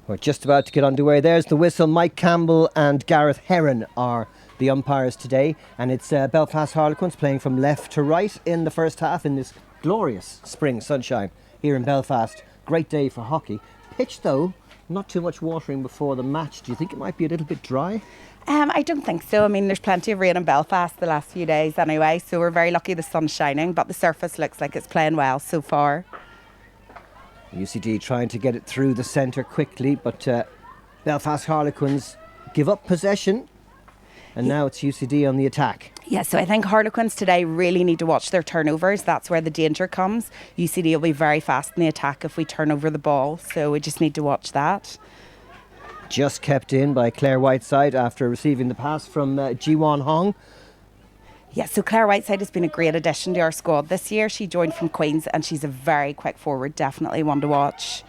We're just about to get underway. There's the whistle. Mike Campbell and Gareth Heron are the umpires today. And it's Belfast Harlequins playing from left to right in the first half in this glorious spring sunshine here in Belfast. Great day for hockey. Pitch, though, not too much watering before the match. Do you think it might be a little bit dry? I don't think so. I mean, there's plenty of rain in Belfast the last few days anyway, so we're very lucky the sun's shining, but the surface looks like it's playing well so far. UCD trying to get it through the centre quickly, but Belfast Harlequins give up possession, and now it's UCD on the attack. Yeah, so I think Harlequins today really need to watch their turnovers. That's where the danger comes. UCD will be very fast in the attack if we turn over the ball, so we just need to watch that. Just kept in by Claire Whiteside after receiving the pass from Ji-Won Hong. Yeah, so Claire Whiteside has been a great addition to our squad this year. She joined from Queen's and she's a very quick forward, definitely one to watch.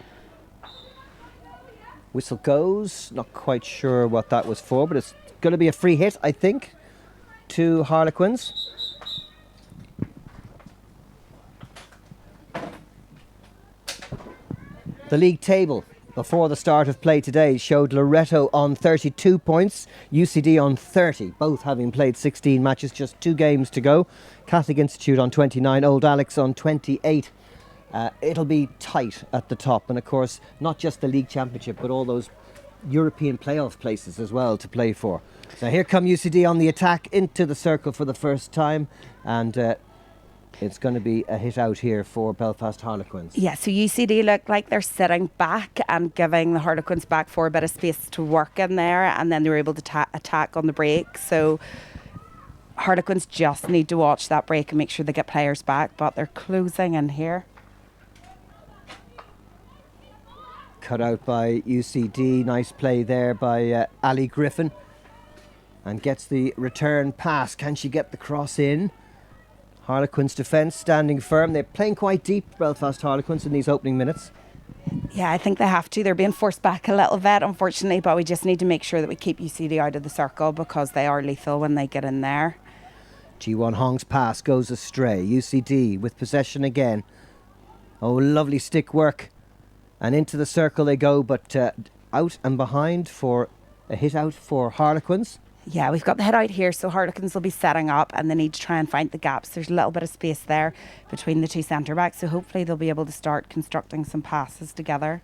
Whistle goes, not quite sure what that was for, but it's going to be a free hit, I think, to Harlequins. The league table before the start of play today showed Loreto on 32 points, UCD on 30, both having played 16 matches, just 2 games to go. Catholic Institute on 29, Old Alex on 28. It'll be tight at the top, and of course not just the league championship but all those European playoff places as well to play for. So here come UCD on the attack into the circle for the first time, and it's going to be a hit out here for Belfast Harlequins. Yeah, so UCD look like they're sitting back and giving the Harlequins back for a bit of space to work in there, and then they were able to attack on the break. So Harlequins just need to watch that break and make sure they get players back, but they're closing in here. Cut out by UCD. Nice play there by Ali Griffin, and gets the return pass. Can she get the cross in? Harlequins defence standing firm. They're playing quite deep, Belfast Harlequins, in these opening minutes. Yeah, I think they have to. They're being forced back a little bit, unfortunately, but we just need to make sure that we keep UCD out of the circle because they are lethal when they get in there. Ji-Won Hong's pass goes astray. UCD with possession again. Oh, lovely stick work. And into the circle they go, but out and behind for a hit out for Harlequins. Yeah, we've got the head out here, so Harlequins will be setting up and they need to try and find the gaps. There's a little bit of space there between the two centre backs, so hopefully they'll be able to start constructing some passes together.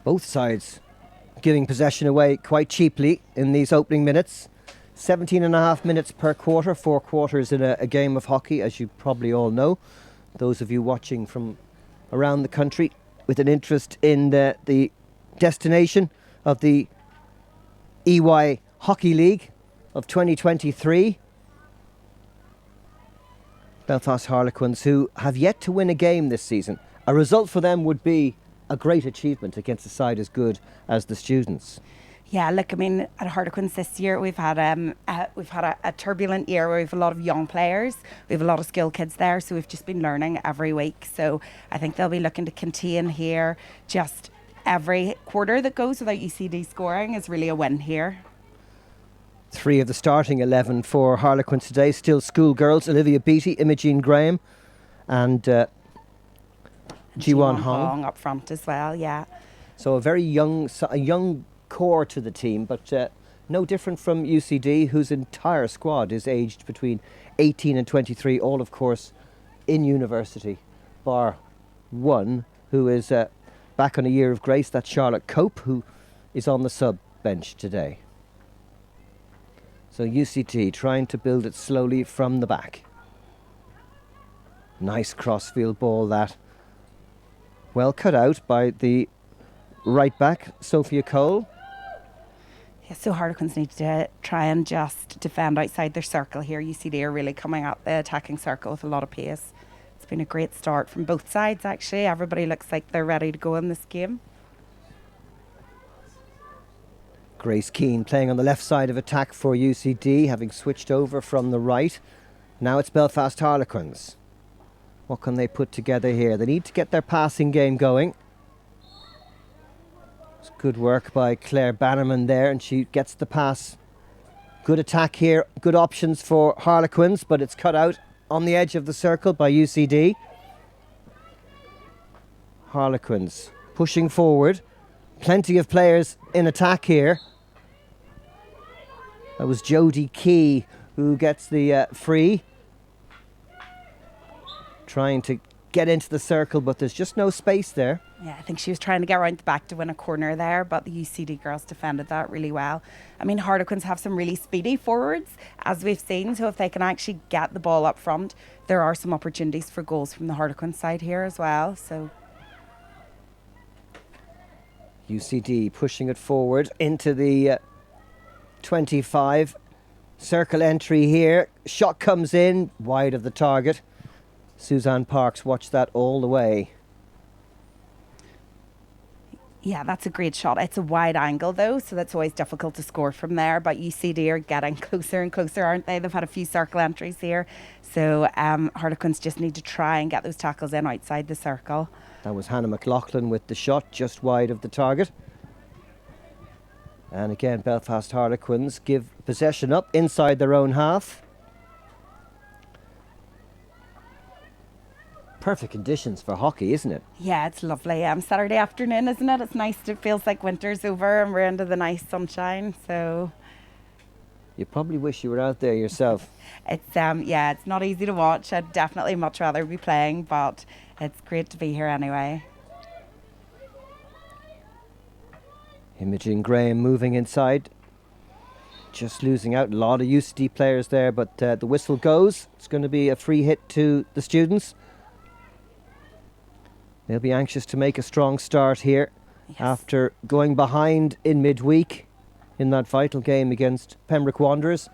Both sides giving possession away quite cheaply in these opening minutes. 17.5 minutes per quarter, 4 quarters in a game of hockey, as you probably all know. Those of you watching from around the country with an interest in the destination of the EY Hockey League of 2023. Belfast Harlequins, who have yet to win a game this season. A result for them would be a great achievement against a side as good as the Students. Yeah, look, I mean, at Harlequins this year, we've had a turbulent year where we have a lot of young players. We have a lot of skilled kids there, so we've just been learning every week. So I think they'll be looking to contain here. Just every quarter that goes without UCD scoring is really a win here. 3 of the starting 11 for Harlequins today, still schoolgirls: Olivia Beattie, Imogen Graham, and Ji-Won Hong up front as well. Yeah. So a very young core to the team, but no different from UCD, whose entire squad is aged between 18 and 23, all of course in university, bar one who is back on a year of grace. That's Charlotte Cope, who is on the sub bench today. So UCD trying to build it slowly from the back. Nice crossfield ball that. Well cut out by the right back, Sophia Cole. Yeah, so Harlequins need to try and just defend outside their circle here. UCD are really coming at the attacking circle with a lot of pace. It's been a great start from both sides, actually. Everybody looks like they're ready to go in this game. Grace Keane playing on the left side of attack for UCD, having switched over from the right. Now it's Belfast Harlequins. What can they put together here? They need to get their passing game going. It's good work by Claire Bannerman there, and she gets the pass. Good attack here, good options for Harlequins, but it's cut out on the edge of the circle by UCD. Harlequins pushing forward. Plenty of players in attack here. That was Jodie Key who gets the free. Trying to get into the circle, but there's just no space there. Yeah, I think she was trying to get around the back to win a corner there, but the UCD girls defended that really well. I mean, Harlequins have some really speedy forwards, as we've seen, so if they can actually get the ball up front, there are some opportunities for goals from the Harlequins side here as well. So UCD pushing it forward into the 25. Circle entry here. Shot comes in, wide of the target. Suzanne Parks watched that all the way. yeah, that's a great shot. It's a wide angle though, so that's always difficult to score from there. But UCD are getting closer and closer, aren't they? They've had a few circle entries here. So Harlequins just need to try and get those tackles in outside the circle. That was Hannah McLaughlin with the shot just wide of the target. And again, Belfast Harlequins give possession up inside their own half. Perfect conditions for hockey, isn't it? Yeah, it's lovely. Saturday afternoon, isn't it? It's nice. It feels like winter's over and we're into the nice sunshine. So You probably wish you were out there yourself. it's yeah, it's not easy to watch. I'd definitely much rather be playing, but it's great to be here anyway. Imogen Graham moving inside. Just losing out. A lot of UCD players there, but the whistle goes. It's going to be a free hit to the students. They'll be anxious to make a strong start here. Yes. After going behind in midweek in that vital game against Pembroke Wanderers.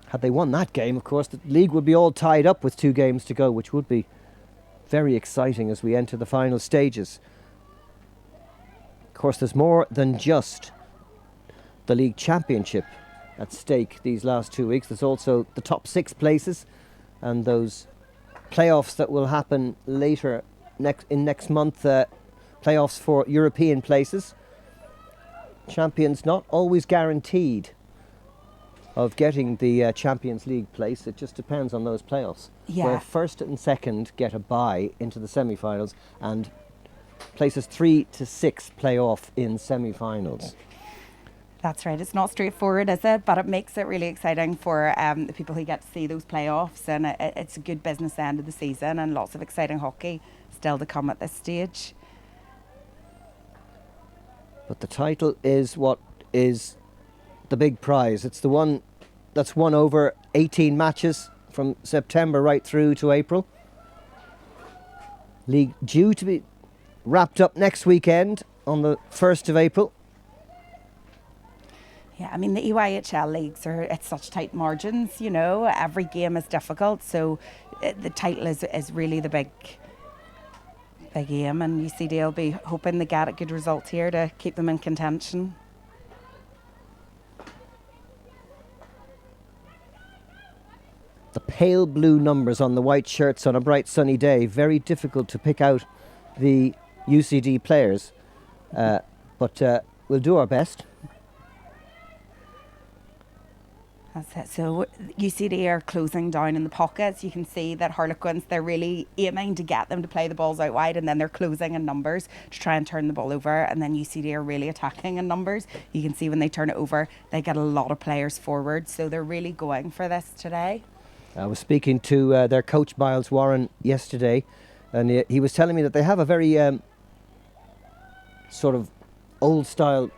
Had they won that game, of course, the league would be all tied up with 2 games to go, which would be very exciting as we enter the final stages. Of course, there's more than just the league championship at stake these last 2 weeks. There's also the top 6 places and those playoffs that will happen later next month, playoffs for European places. Champions not always guaranteed of getting the Champions League place. It just depends on those playoffs. Yeah. Where first and second get a bye into the semi-finals and places 3 to 6 play off in semi-finals. That's right. It's not straightforward, is it? But it makes it really exciting for the people who get to see those playoffs, and it's a good business end of the season and lots of exciting hockey still to come at this stage. But the title is what is the big prize. It's the one that's won over 18 matches from September right through to April. League due to be wrapped up next weekend on the 1st of April. Yeah, I mean, the EYHL leagues it's such tight margins, you know, every game is difficult. So the title is really the big aim, and UCD will be hoping they get a good result here to keep them in contention. The pale blue numbers on the white shirts on a bright sunny day, very difficult to pick out the UCD players, but we'll do our best. That's it. So UCD are closing down in the pockets. You can see that Harlequins, they're really aiming to get them to play the balls out wide, and then they're closing in numbers to try and turn the ball over. And then UCD are really attacking in numbers. You can see when they turn it over, they get a lot of players forward. So they're really going for this today. I was speaking to their coach, Miles Warren, yesterday, and he was telling me that they have a very sort of old-style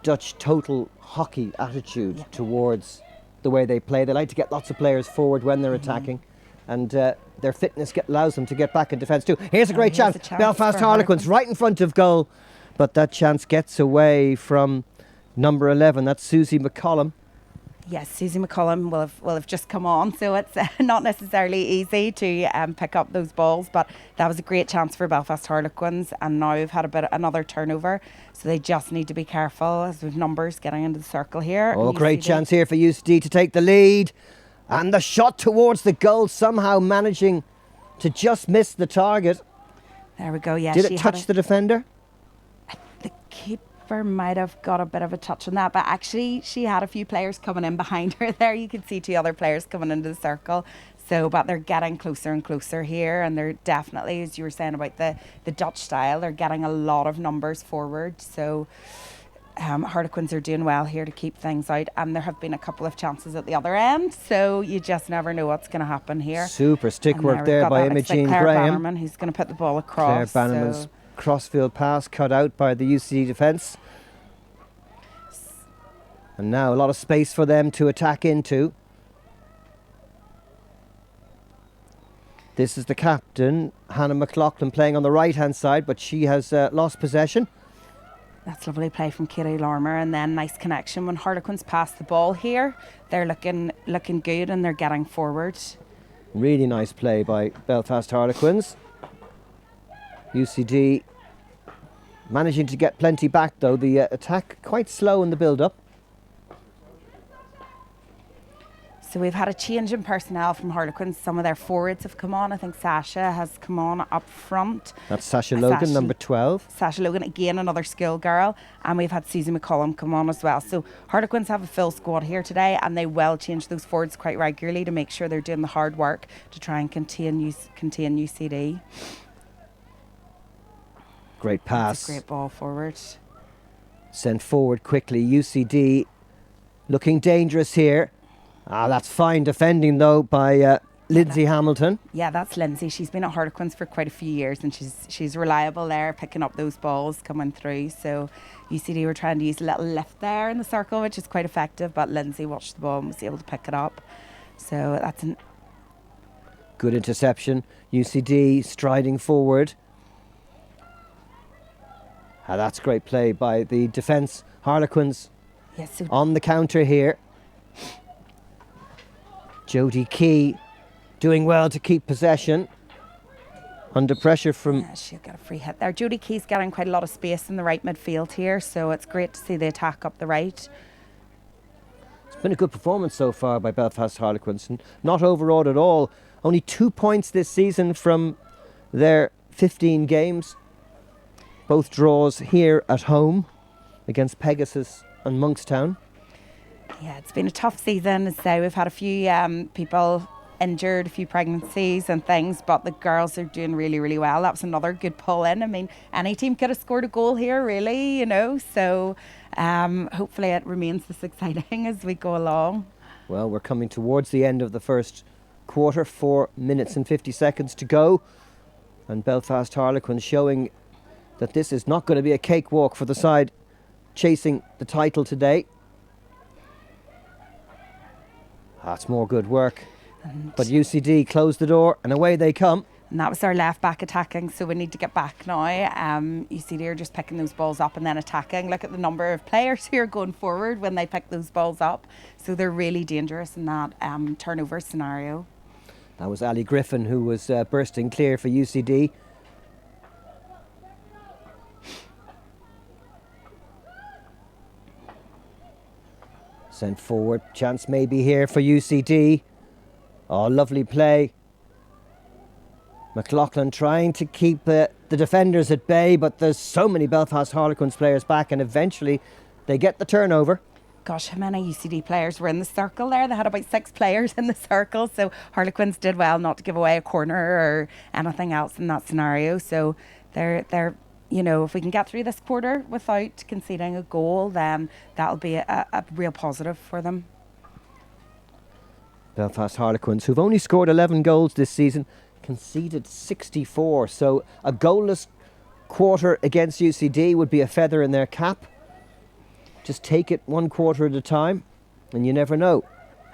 Dutch total hockey attitude towards the way they play. They like to get lots of players forward when they're attacking, and their fitness allows them to get back in defence too. Here's a great chance. Belfast Harlequins right in front of goal, but that chance gets away from number 11. That's Susie McCollum. Yes, Susie McCollum will have just come on, so it's not necessarily easy to pick up those balls, but that was a great chance for Belfast Harlequins, and now we've had another turnover, so they just need to be careful as we've numbers getting into the circle here. Oh, great chance here for UCD to take the lead, and the shot towards the goal, somehow managing to just miss the target. There we go. Yeah, did it touch the defender? The keeper might have got a bit of a touch on that, but actually she had a few players coming in behind her there. You could see 2 other players coming into the circle, So, but they're getting closer and closer here, and they're definitely, as you were saying about the Dutch style, they're getting a lot of numbers forward. So Harlequins are doing well here to keep things out, and there have been a couple of chances at the other end, so you just never know what's going to happen here. Super stick work there by Imogen Claire Graham. Bannerman, who's going to put the ball across. Claire Bannerman's crossfield pass cut out by the UCD defence. And now a lot of space for them to attack into. This is the captain, Hannah McLaughlin, playing on the right-hand side, but she has lost possession. That's lovely play from Katie Lorimer, and then nice connection when Harlequins pass the ball here. They're looking good, and they're getting forward. Really nice play by Belfast Harlequins. UCD managing to get plenty back though. The attack quite slow in the build-up. So we've had a change in personnel from Harlequins. Some of their forwards have come on. I think Sasha has come on up front. That's Sasha Logan, number 12. Sasha Logan, again, another school girl. And we've had Susie McCollum come on as well. So Harlequins have a full squad here today, and they will change those forwards quite regularly to make sure they're doing the hard work to try and contain UCD. Great pass. That's a great ball forward. Sent forward quickly. UCD looking dangerous here. That's fine defending though by Lindsay Hamilton. Yeah, that's Lindsay. She's been at Harlequins for quite a few years, and she's reliable there, picking up those balls coming through. So UCD were trying to use a little lift there in the circle, which is quite effective, but Lindsay watched the ball and was able to pick it up. So that's a good interception. UCD striding forward. That's great play by the defence. Harlequins on the counter here. Jodie Key doing well to keep possession. Under pressure from... Yeah, she'll get a free hit there. Jodie Key's getting quite a lot of space in the right midfield here, so it's great to see the attack up the right. It's been a good performance so far by Belfast Harlequins, and not overawed at all. Only 2 points this season from their 15 games. Both draws here at home against Pegasus and Monkstown. Yeah, it's been a tough season. As I say, we've had a few people injured, a few pregnancies and things, but the girls are doing really, really well. That was another good pull in. I mean, any team could have scored a goal here, really, so hopefully it remains this exciting as we go along. Well, we're coming towards the end of the first quarter, 4 minutes and 50 seconds to go, and Belfast Harlequins showing that this is not going to be a cakewalk for the side chasing the title today. That's more good work. But UCD closed the door and away they come. And that was our left back attacking, so we need to get back now. UCD are just picking those balls up and then attacking. Look at the number of players who are going forward when they pick those balls up. So they're really dangerous in that turnover scenario. That was Ali Griffin who was bursting clear for UCD. Sent forward, chance maybe here for UCD. Oh, lovely play. McLaughlin trying to keep the defenders at bay, but there's so many Belfast Harlequins players back, and eventually they get the turnover. Gosh, how many UCD players were in the circle there? They had about 6 players in the circle, so Harlequins did well not to give away a corner or anything else in that scenario. So they're if we can get through this quarter without conceding a goal, then that'll be a real positive for them. Belfast Harlequins, who've only scored 11 goals this season, conceded 64. So a goalless quarter against UCD would be a feather in their cap. Just take it 1 quarter at a time, and you never know.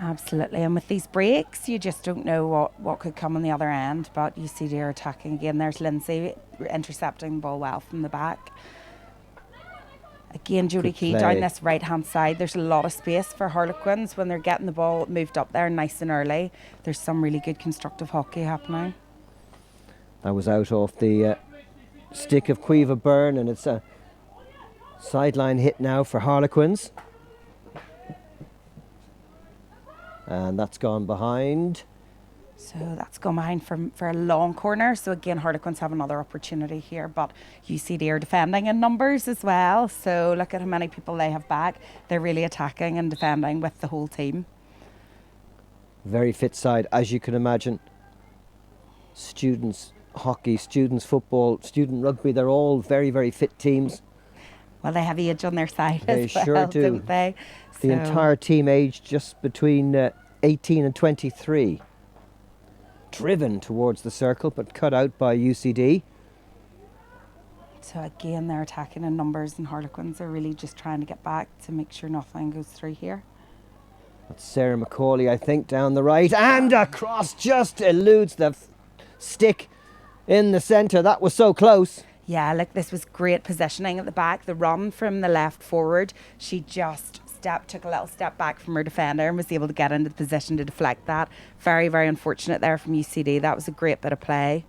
Absolutely, and with these breaks, you just don't know what could come on the other end. But UCD are attacking again. There's Lindsay intercepting the ball well from the back. Again, Jodie Key down this right-hand side. There's a lot of space for Harlequins when they're getting the ball moved up there nice and early. There's some really good constructive hockey happening. That was out off the stick of Quiva Byrne, and it's a sideline hit now for Harlequins. And that's gone behind. So that's gone behind for a long corner. So again, Harlequins have another opportunity here, but UCD are defending in numbers as well. So look at how many people they have back. They're really attacking and defending with the whole team. Very fit side, as you can imagine. Students hockey, students football, student rugby, they're all very, very fit teams. Well, they have age on their side They as well, sure do. don't they? The entire team aged just between 18 and 23. Driven towards the circle, but cut out by UCD. So again, they're attacking in numbers, and Harlequins are really just trying to get back to make sure nothing goes through here. That's Sarah McCauley, I think, down the right. And across, just eludes the stick in the centre. That was so close. Yeah, look, this was great positioning at the back. The run from the left forward, she just took a little step back from her defender and was able to get into the position to deflect that. Very, very unfortunate there from UCD. That was a great bit of play.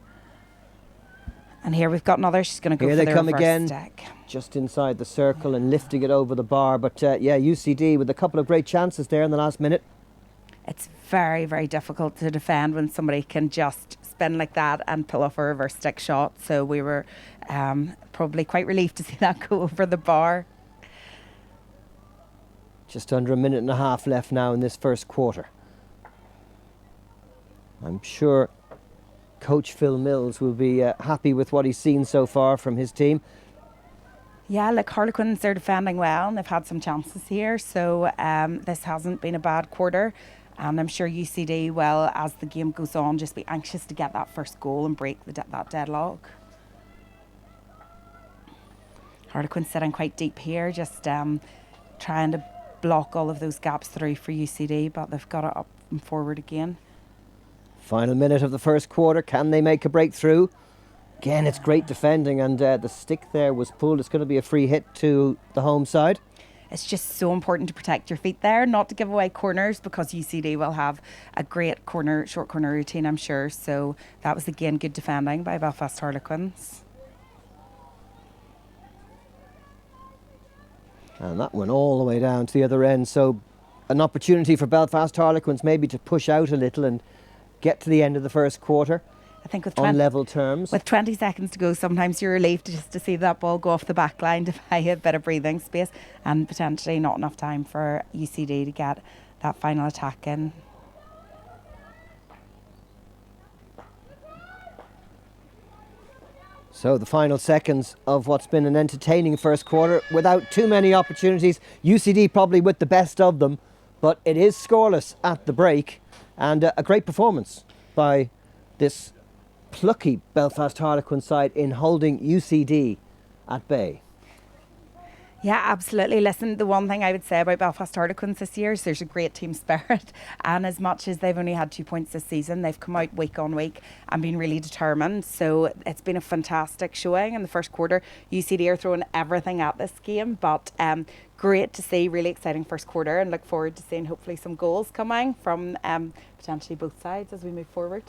And here we've got another. She's going to go here for they the come reverse again, stick. just inside the circle and lifting it over the bar. But yeah, UCD with a couple of great chances there in the last minute. It's very, very difficult to defend when somebody can just spin like that and pull off a reverse stick shot. So we were probably quite relieved to see that go over the bar. Just under a minute and a half left now in this first quarter. I'm sure Coach Phil Mills will be happy with what he's seen so far from his team. Yeah, like Harlequins, they're defending well and they've had some chances here. So this hasn't been a bad quarter. And I'm sure UCD will, as the game goes on, just be anxious to get that first goal and break that deadlock. Harlequins sitting quite deep here, just trying to block all of those gaps through for UCD, but they've got it up and forward again. Final minute of the first quarter. Can they make a breakthrough? Again, it's great defending, and the stick there was pulled. It's going to be a free hit to the home side. It's just so important to protect your feet there, not to give away corners, because UCD will have a great short corner routine, I'm sure. So that was again good defending by Belfast Harlequins. And that went all the way down to the other end. So an opportunity for Belfast Harlequins maybe to push out a little and get to the end of the first quarter. I think with on level terms. With 20 seconds to go, sometimes you're relieved just to see that ball go off the back line to buy a bit of breathing space, and potentially not enough time for UCD to get that final attack in. So the final seconds of what's been an entertaining first quarter without too many opportunities. UCD probably with the best of them, but it is scoreless at the break, and a great performance by this plucky Belfast Harlequin side in holding UCD at bay. Yeah, absolutely. Listen, the one thing I would say about Belfast Harlequins this year is there's a great team spirit, and as much as they've only had 2 points this season, they've come out week on week and been really determined. So it's been a fantastic showing in the first quarter. UCD are throwing everything at this game, but great to see, really exciting first quarter, and look forward to seeing hopefully some goals coming from potentially both sides as we move forward.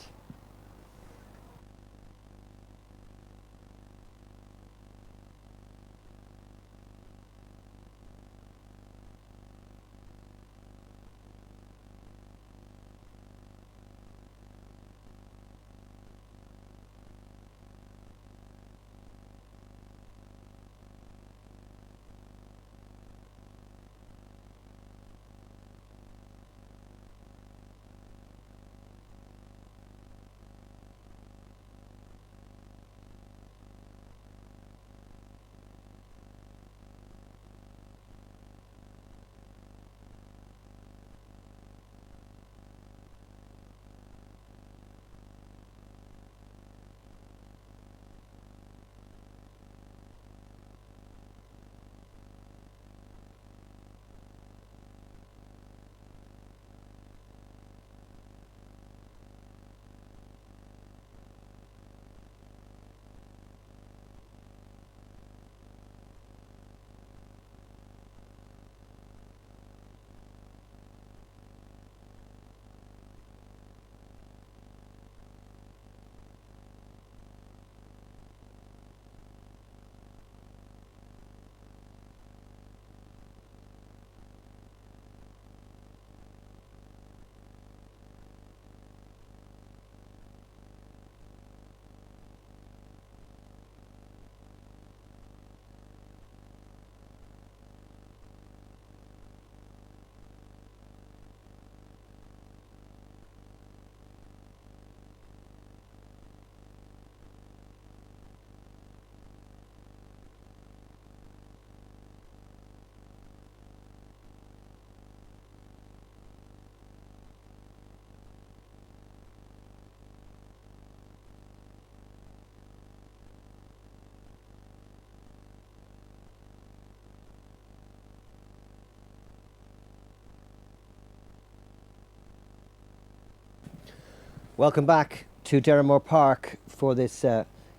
Welcome back to Derrimore Park for this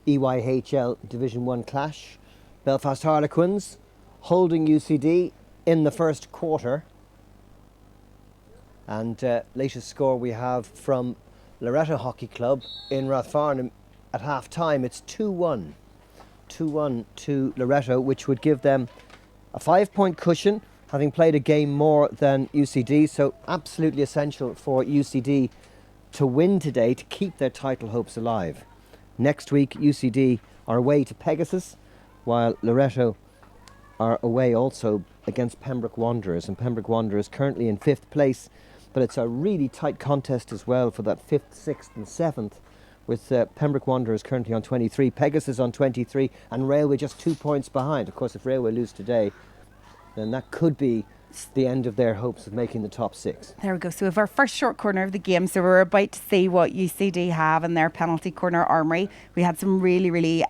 EYHL Division 1 clash. Belfast Harlequins holding UCD in the first quarter. And latest score we have from Loreto Hockey Club in Rathfarnham at half time. It's 2-1. 2-1 to Loreto, which would give them a 5-point cushion, having played a game more than UCD. So absolutely essential for UCD to win today to keep their title hopes alive. Next week, UCD are away to Pegasus, while Loreto are away also against Pembroke Wanderers. And Pembroke Wanderers currently in 5th place, but it's a really tight contest as well for that 5th, 6th and 7th, with Pembroke Wanderers currently on 23, Pegasus on 23 and Railway just 2 points behind. Of course, if Railway lose today, then that could be the end of their hopes of making the top 6. There we go. So we have our first short corner of the game. So we're about to see what UCD have in their penalty corner armoury. We had some really, really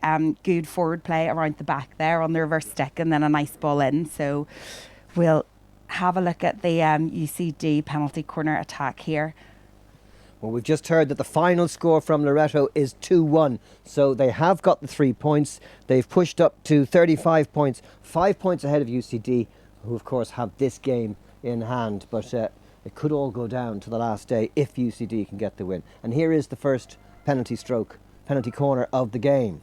good forward play around the back there on the reverse stick and then a nice ball in. So we'll have a look at the UCD penalty corner attack here. Well, we've just heard that the final score from Loreto is 2-1. So they have got the 3 points. They've pushed up to 35 points, 5 points ahead of UCD, who of course have this game in hand. But it could all go down to the last day if UCD can get the win. And here is the first penalty corner of the game.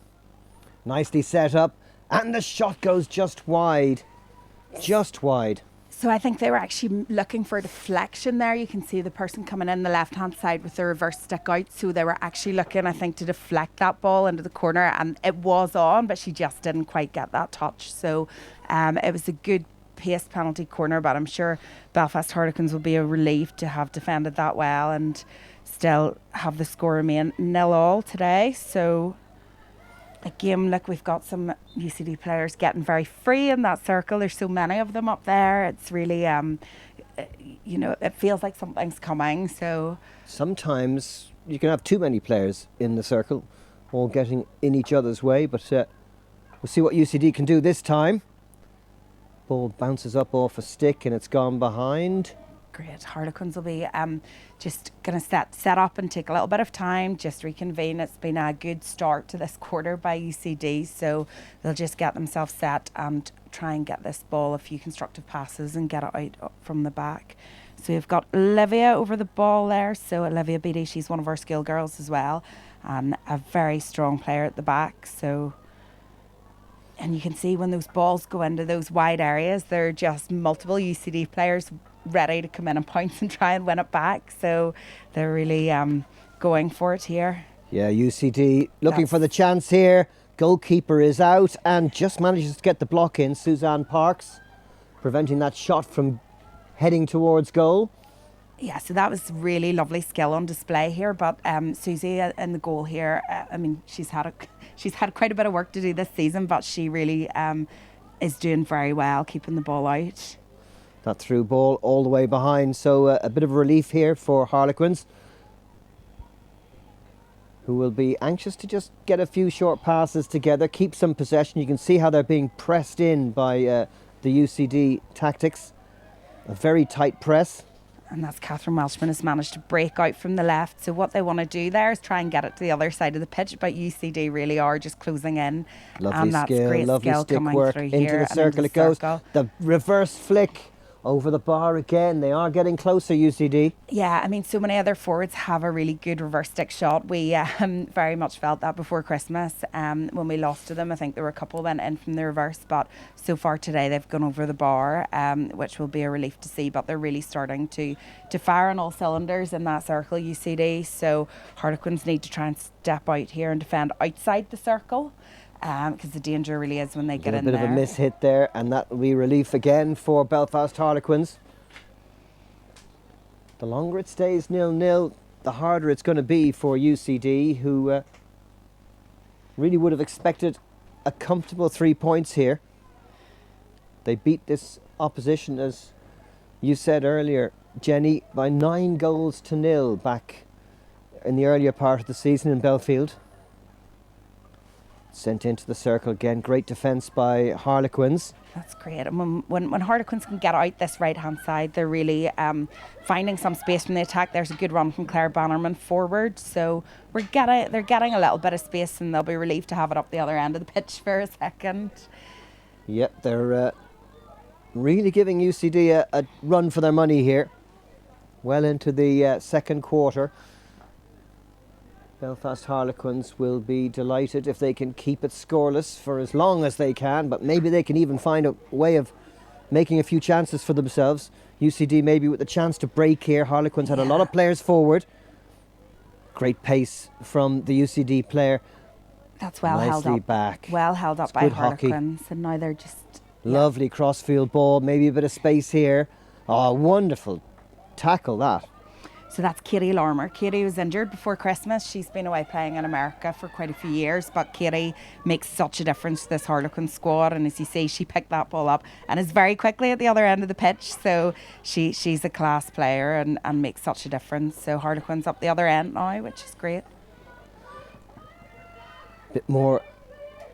Nicely set up, and the shot goes just wide. Just wide. So I think they were actually looking for a deflection there. You can see the person coming in the left-hand side with the reverse stick out. So they were actually looking, I think, to deflect that ball into the corner. And it was on, but she just didn't quite get that touch. So it was a good paced penalty corner, but I'm sure Belfast Harlequins will be relieved to have defended that well and still have the score remain 0-0 today. So again, look, we've got some UCD players getting very free in that circle. There's so many of them up there. It's really, it feels like something's coming. So sometimes you can have too many players in the circle, all getting in each other's way. But we'll see what UCD can do this time. Ball bounces up off a stick and it's gone behind. Great. Harlequins will be just going to set up and take a little bit of time, just reconvene. It's been a good start to this quarter by UCD, so they'll just get themselves set and try and get this ball a few constructive passes and get it out from the back. So we've got Olivia over the ball there. So Olivia Beattie, she's one of our skill girls as well, and a very strong player at the back. And you can see when those balls go into those wide areas, there are just multiple UCD players ready to come in and pounce and try and win it back. So they're really going for it here. Yeah, UCD looking for the chance here. Goalkeeper is out and just manages to get the block in. Suzanne Parks preventing that shot from heading towards goal. Yeah, so that was really lovely skill on display here. But Susie in the goal here, she's had quite a bit of work to do this season, but she really is doing very well, keeping the ball out. That through ball all the way behind, so a bit of relief here for Harlequins, who will be anxious to just get a few short passes together, keep some possession. You can see how they're being pressed in by the UCD tactics. A very tight press. And that's Catherine Welshman has managed to break out from the left. So what they want to do there is try and get it to the other side of the pitch, but UCD really are just closing in. Lovely and that's skill, great lovely skill stick coming work through into here the circle. It goes. The reverse flick over the bar again. They are getting closer, UCD. Yeah, so many other forwards have a really good reverse stick shot. We very much felt that before Christmas when we lost to them. I think there were a couple went in from the reverse, but so far today they've gone over the bar, which will be a relief to see. But they're really starting to fire on all cylinders in that circle, UCD. So Harlequins need to try and step out here and defend outside the circle. Because the danger really is when they get in there. A bit of a miss hit there, and that will be relief again for Belfast Harlequins. The longer it stays 0-0, the harder it's going to be for UCD, who really would have expected a comfortable 3 points here. They beat this opposition, as you said earlier, Jenny, by 9-0 back in the earlier part of the season in Belfield. Sent into the circle again. Great defence by Harlequins. That's great. And when Harlequins can get out this right-hand side, they're really finding some space from the attack. There's a good run from Claire Bannerman forward. So they're getting a little bit of space, and they'll be relieved to have it up the other end of the pitch for a second. Yep, they're really giving UCD a run for their money here. Well into the second quarter. Belfast Harlequins will be delighted if they can keep it scoreless for as long as they can, but maybe they can even find a way of making a few chances for themselves. UCD maybe with the chance to break here. Harlequins had a lot of players forward. Great pace from the UCD player. That's well held up. Back. Well held up by Harlequins, and now they're just... Lovely crossfield ball, maybe a bit of space here. Oh, wonderful tackle that. So that's Katie Lorimer. Katie was injured before Christmas. She's been away playing in America for quite a few years, but Katie makes such a difference to this Harlequin squad. And as you see, she picked that ball up and is very quickly at the other end of the pitch. So she's a class player and makes such a difference. So Harlequins up the other end now, which is great. Bit more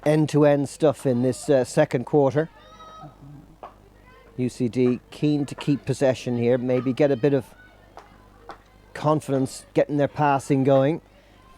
end-to-end stuff in this second quarter. UCD keen to keep possession here, maybe get a bit of confidence getting their passing going.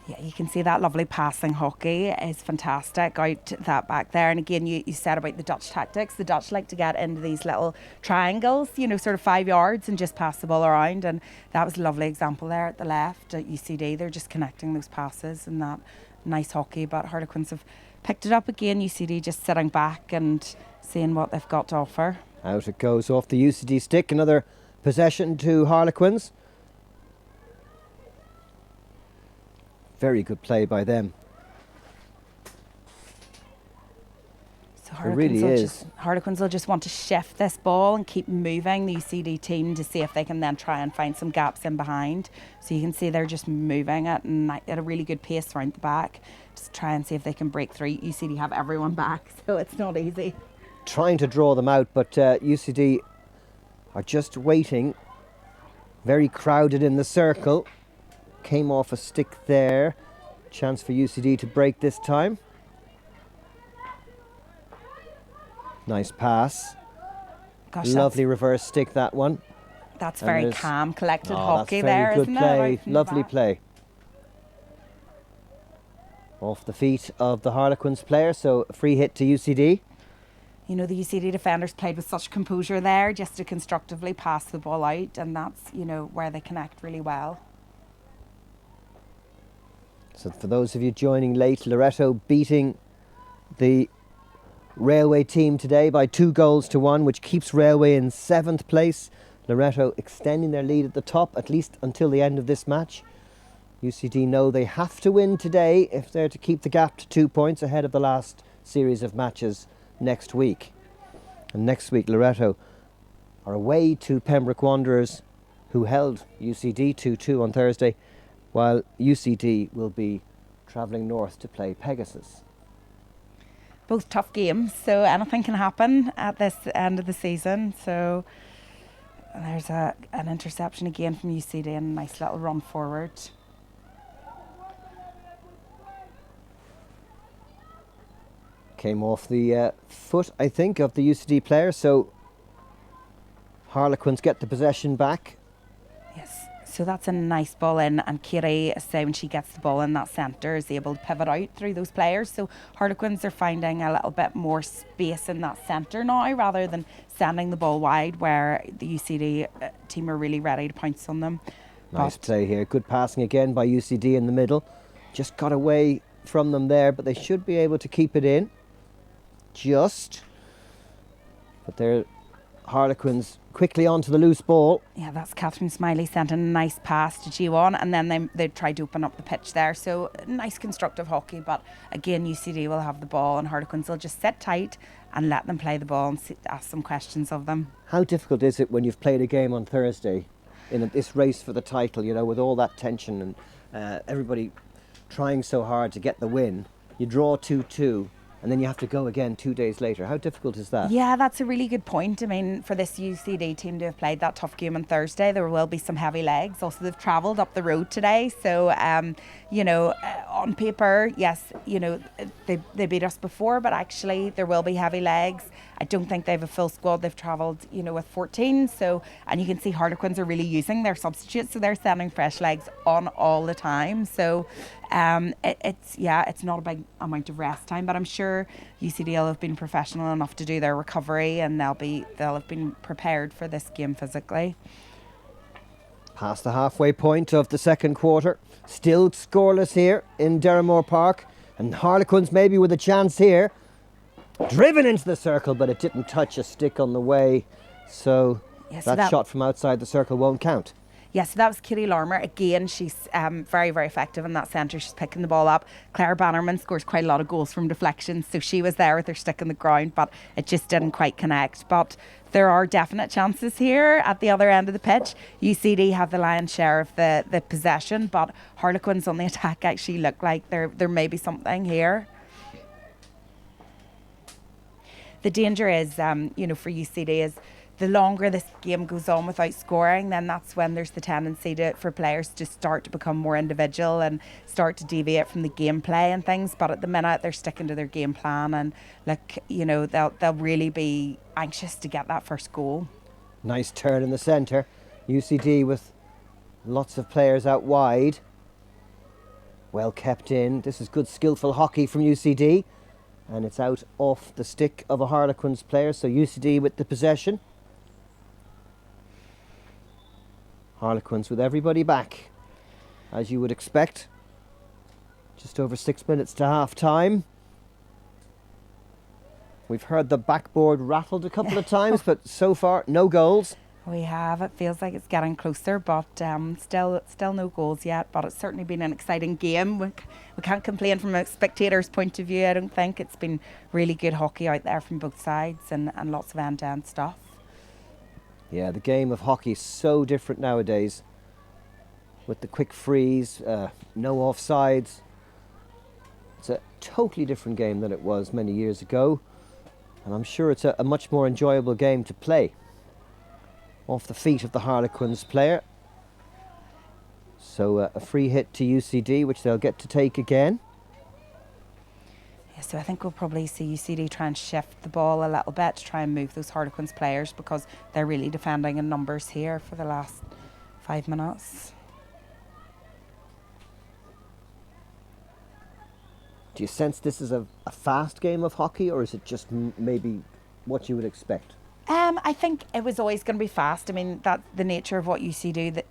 Yeah, you can see that lovely passing hockey is fantastic out that back there. And again, you said about the Dutch tactics. The Dutch like to get into these little triangles, sort of 5 yards and just pass the ball around. And that was a lovely example there at the left at UCD. They're just connecting those passes and that nice hockey. But Harlequins have picked it up again. UCD just sitting back and seeing what they've got to offer. Out it goes off the UCD stick. Another possession to Harlequins. Very good play by them. So Harlequins will just want to shift this ball and keep moving the UCD team to see if they can then try and find some gaps in behind. So you can see they're just moving it and at a really good pace around the back. Just try and see if they can break through. UCD have everyone back, so it's not easy. Trying to draw them out, but UCD are just waiting. Very crowded in the circle. Came off a stick there. Chance for UCD to break this time. Nice pass. Gosh, lovely reverse stick, that one. That's very calm, collected hockey there, isn't play. it? Lovely play. Off the feet of the Harlequins player, so a free hit to UCD. The UCD defenders played with such composure there just to constructively pass the ball out, and that's, where they connect really well. So for those of you joining late, Loreto beating the Railway team today by 2-1, which keeps Railway in 7th place. Loreto extending their lead at the top, at least until the end of this match. UCD know they have to win today if they're to keep the gap to 2 points ahead of the last series of matches next week. And next week, Loreto are away to Pembroke Wanderers, who held UCD 2-2 on Thursday, while UCD will be travelling north to play Pegasus. Both tough games, so anything can happen at this end of the season. So there's an interception again from UCD and a nice little run forward. Came off the foot, I think, of the UCD player, so Harlequins get the possession back. Yes, so that's a nice ball in, and Katie, say when she gets the ball in that centre, is able to pivot out through those players. So Harlequins are finding a little bit more space in that centre now, rather than sending the ball wide, where the UCD team are really ready to pounce on them. Nice play here. Good passing again by UCD in the middle. Just got away from them there, but they should be able to keep it in. But they're Harlequins quickly onto the loose ball. Yeah, that's Catherine Smiley sent a nice pass to G1, and then they tried to open up the pitch there. So nice constructive hockey, but again UCD will have the ball and Harlequins will just sit tight and let them play the ball and ask some questions of them. How difficult is it when you've played a game on Thursday in this race for the title, with all that tension and everybody trying so hard to get the win? You draw 2-2. And then you have to go again 2 days later. How difficult is that? Yeah, that's a really good point. I mean, for this UCD team to have played that tough game on Thursday, there will be some heavy legs. Also, they've travelled up the road today. So, on paper, yes, they beat us before, but actually there will be heavy legs. I don't think they have a full squad. They've travelled, with 14. So, and you can see Harlequins are really using their substitutes, so they're sending fresh legs on all the time. So, it's not a big amount of rest time, but I'm sure UCD will have been professional enough to do their recovery, and they'll have been prepared for this game physically. Past the halfway point of the second quarter, still scoreless here in Derrimore Park, and Harlequins maybe with a chance here. Driven into the circle, but it didn't touch a stick on the way, so that shot from outside the circle won't count. Yes, so that was Kitty Larmer. Again, she's very, very effective in that centre. She's picking the ball up. Claire Bannerman scores quite a lot of goals from deflections, so she was there with her stick in the ground, but it just didn't quite connect. But there are definite chances here at the other end of the pitch. UCD have the lion's share of the possession, but Harlequins on the attack actually look like there may be something here. The danger is, for UCD is the longer this game goes on without scoring, then that's when there's the tendency for players to start to become more individual and start to deviate from the gameplay and things. But at the minute, they're sticking to their game plan, and they'll really be anxious to get that first goal. Nice turn in the centre. UCD with lots of players out wide. Well kept in. This is good skillful hockey from UCD. And it's out off the stick of a Harlequins player, so UCD with the possession. Harlequins with everybody back, as you would expect. Just over 6 minutes to half time. We've heard the backboard rattled a couple of times, but so far no goals. We have. It feels like it's getting closer, but still no goals yet. But it's certainly been an exciting game. We can't complain from a spectator's point of view. I don't think it's been really good hockey out there from both sides, and lots of end-to-end stuff. Yeah, the game of hockey is so different nowadays, with the quick freeze, no offsides. It's a totally different game than it was many years ago, and I'm sure it's a much more enjoyable game to play. Off the feet of the Harlequins player. So a free hit to UCD, which they'll get to take again. Yeah, so I think we'll probably see UCD try and shift the ball a little bit to try and move those Harlequins players, because they're really defending in numbers here for the last 5 minutes. Do you sense this is a fast game of hockey, or is it just maybe what you would expect? I think it was always going to be fast. I mean, that's the nature of what UCD,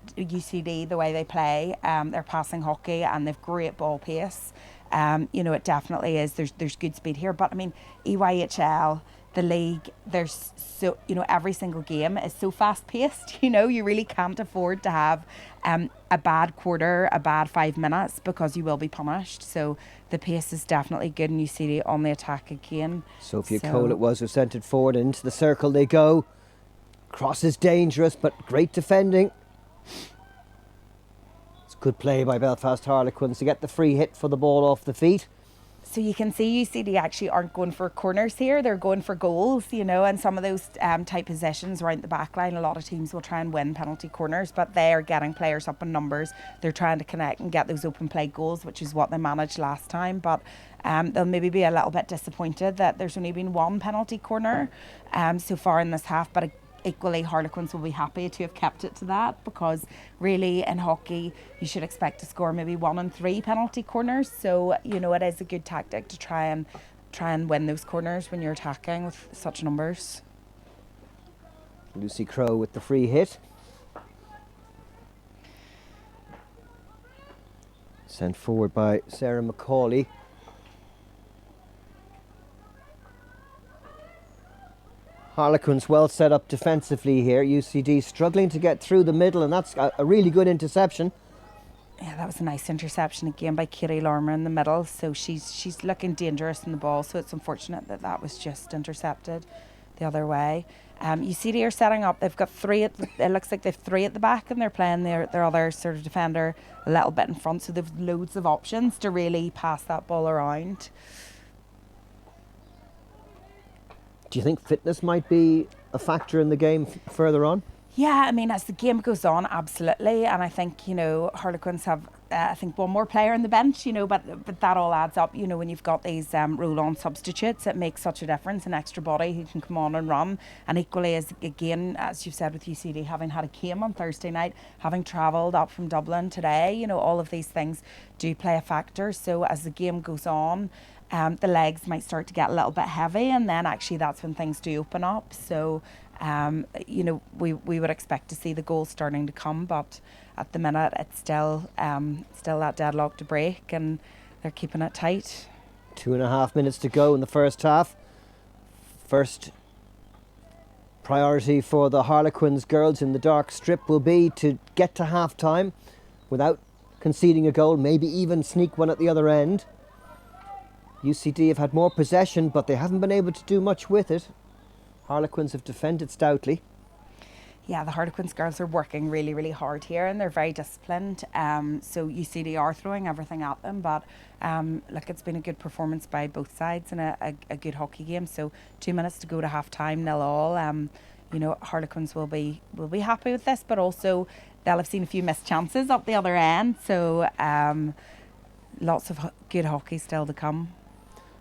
the way they play. They're passing hockey and they've great ball pace. It definitely is. There's good speed here. But I mean, EYHL, the league, there's so, every single game is so fast paced. You really can't afford to have a bad quarter, a bad 5 minutes, because you will be punished. So the pace is definitely good, and UCD on the attack again. Sophia Cole it was who sent it forward, and into the circle they go. Cross is dangerous, but great defending. It's good play by Belfast Harlequins to get the free hit for the ball off the feet. So you can see UCD actually aren't going for corners here, they're going for goals, and some of those tight positions around the back line, a lot of teams will try and win penalty corners, but they are getting players up in numbers. They're trying to connect and get those open play goals, which is what they managed last time, but they'll maybe be a little bit disappointed that there's only been one penalty corner so far in this half, but equally, Harlequins will be happy to have kept it to that, because really in hockey you should expect to score maybe 1 and 3 penalty corners. So it is a good tactic to try and win those corners when you're attacking with such numbers. Lucy Crowe with the free hit. Sent forward by Sarah McCauley. Harlequins well set up defensively here. UCD struggling to get through the middle, and that's a really good interception. Yeah, that was a nice interception again by Kitty Larmer in the middle. So she's looking dangerous in the ball, so it's unfortunate that was just intercepted the other way. UCD are setting up. They've got 3 it looks like they've 3 at the back, and they're playing their other sort of defender a little bit in front, so they've loads of options to really pass that ball around. Do you think fitness might be a factor in the game further on? Yeah, I mean, as the game goes on, absolutely. And I think, Harlequins have I think one more player on the bench, but that all adds up. When you've got these roll-on substitutes, it makes such a difference. An extra body who can come on and run, and equally as you've said with UCD, having had a game on Thursday night, having travelled up from Dublin today, all of these things do play a factor. So as the game goes on, the legs might start to get a little bit heavy, and then actually that's when things do open up. So we would expect to see the goals starting to come, but at the minute it's still that deadlock to break, and they're keeping it tight. 2.5 minutes to go in the first half. First priority for the Harlequins girls in the dark strip will be to get to half time without conceding a goal, maybe even sneak one at the other end. UCD have had more possession, but they haven't been able to do much with it. Harlequins have defended stoutly. Yeah, the Harlequins girls are working really, really hard here, and they're very disciplined. So UCD are throwing everything at them, but look, it's been a good performance by both sides and a good hockey game. So 2 minutes to go to half time, 0-0. Harlequins will be happy with this, but also they'll have seen a few missed chances up the other end. So lots of good hockey still to come.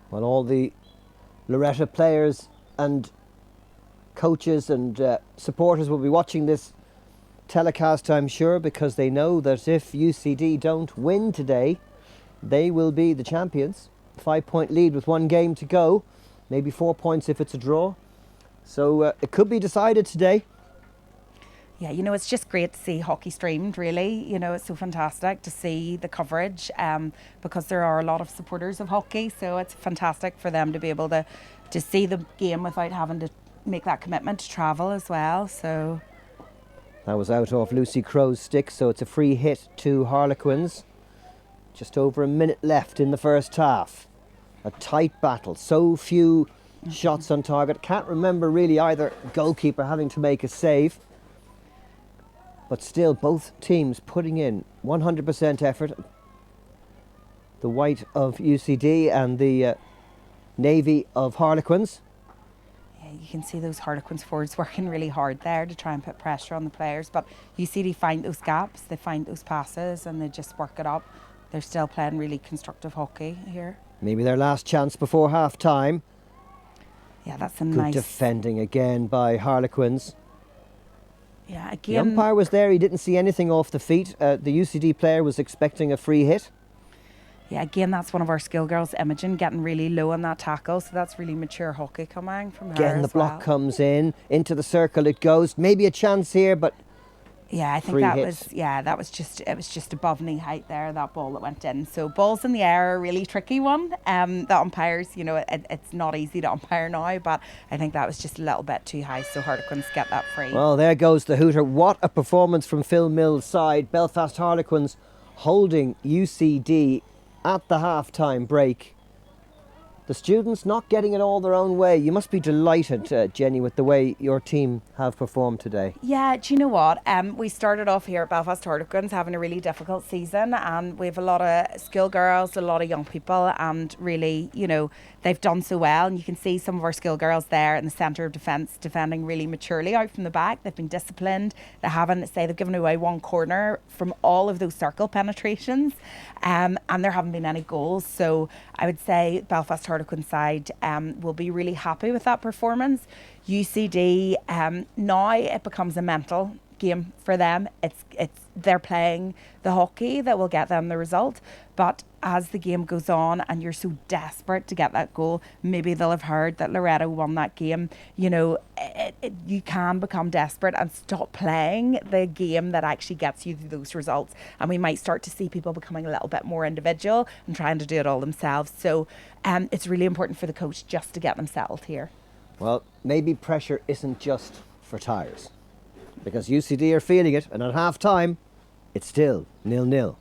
Well, all the Loreto players and coaches and supporters will be watching this telecast, I'm sure, because they know that if UCD don't win today, they will be the champions. 5-point lead with 1 game to go, maybe 4 points if it's a draw. So it could be decided today. Yeah, it's just great to see hockey streamed, really. It's so fantastic to see the coverage because there are a lot of supporters of hockey. So it's fantastic for them to be able to see the game without having to make that commitment to travel as well. So that was out off Lucy Crow's stick, so it's a free hit to Harlequins. Just over a minute left in the first half. A tight battle, so few shots on target. Can't remember really either goalkeeper having to make a save. But still, both teams putting in 100% effort. The white of UCD and the navy of Harlequins. Yeah, you can see those Harlequins forwards working really hard there to try and put pressure on the players. But UCD find those gaps, they find those passes, and they just work it up. They're still playing really constructive hockey here. Maybe their last chance before half time. Yeah, that's a Good nice defending again by Harlequins. Yeah, The again. umpire was there, he didn't see anything off the feet. The UCD player was expecting a free hit. Yeah, again, that's one of our skill girls, Imogen, getting really low on that tackle. So that's really mature hockey coming from her. Again, the as block well. comes in, into the circle it goes. Maybe a chance here, but yeah, I think free that hit. was just above knee height there, that ball that went in. So balls in the air are a really tricky one. The umpires, it's not easy to umpire now, but I think that was just a little bit too high. So Harlequins get that free. Well, there goes the hooter. What a performance from Phil Mills' side. Belfast Harlequins holding UCD at the half-time break. The students not getting it all their own way. You must be delighted, Jenny, with the way your team have performed today. Yeah, do you know what? We started off here at Belfast Harlequins having a really difficult season, and we have a lot of schoolgirls, a lot of young people, and really, they've done so well. And you can see some of our schoolgirls there in the centre of defence defending really maturely out from the back. They've been disciplined. They've given away one corner from all of those circle penetrations, and there haven't been any goals. So I would say Belfast Harlequins side will be really happy with that performance. UCD, now it becomes a mental game for them. They're playing the hockey that will get them the result, but as the game goes on and you're so desperate to get that goal, maybe they'll have heard that Loreto won that game. You can become desperate and stop playing the game that actually gets you those results, and we might start to see people becoming a little bit more individual and trying to do it all themselves. So it's really important for the coach just to get them settled here. Well, maybe pressure isn't just for tyres, because UCD are feeling it, and at half-time, it's still 0-0.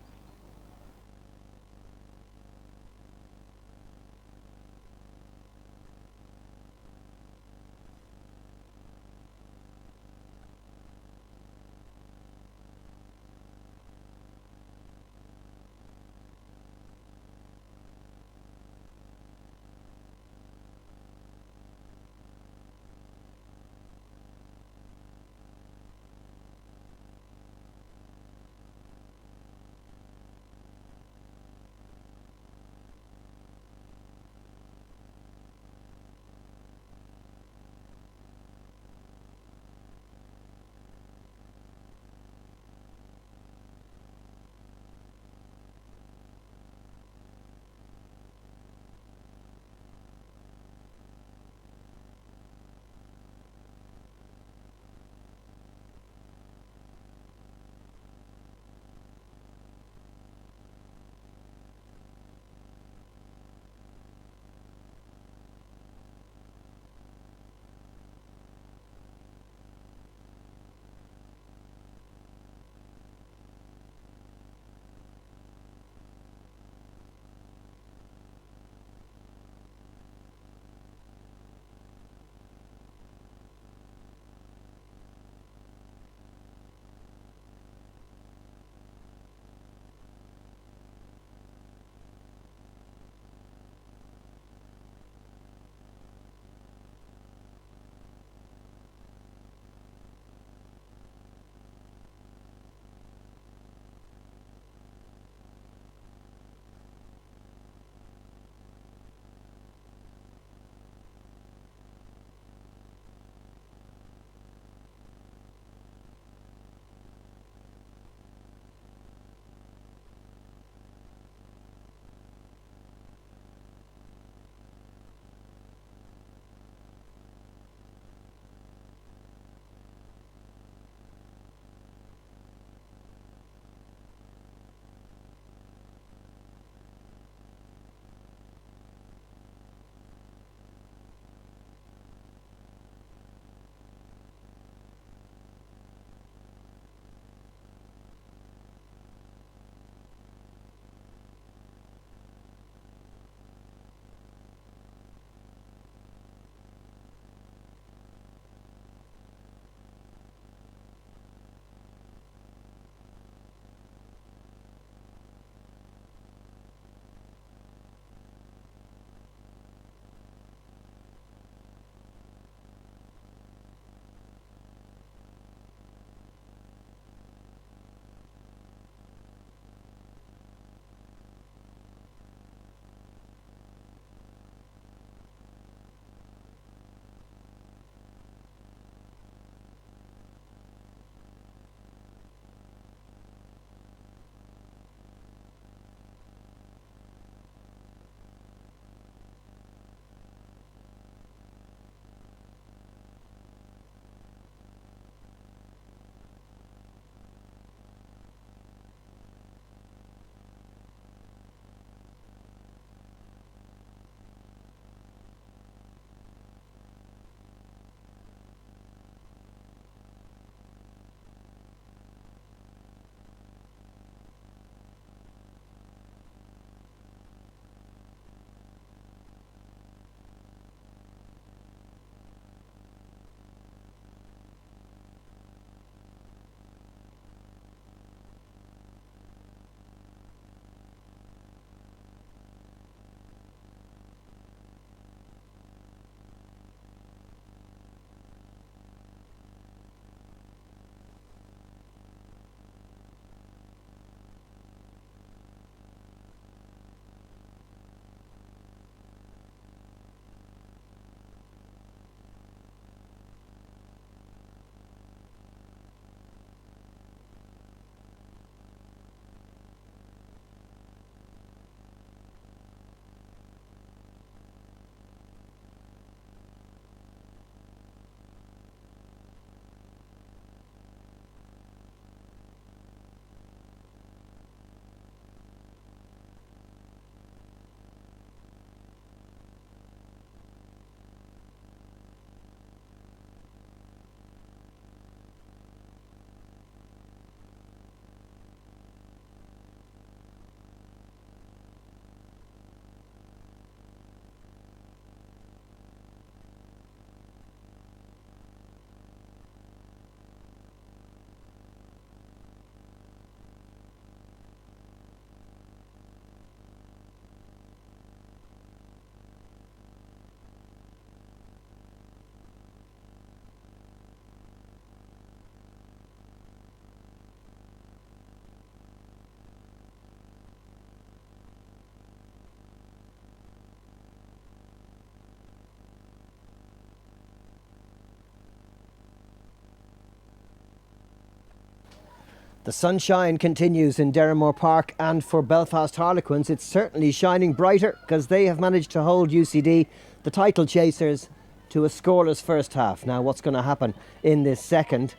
The sunshine continues in Derrimore Park, and for Belfast Harlequins it's certainly shining brighter because they have managed to hold UCD, the title chasers, to a scoreless first half. Now what's going to happen in this second?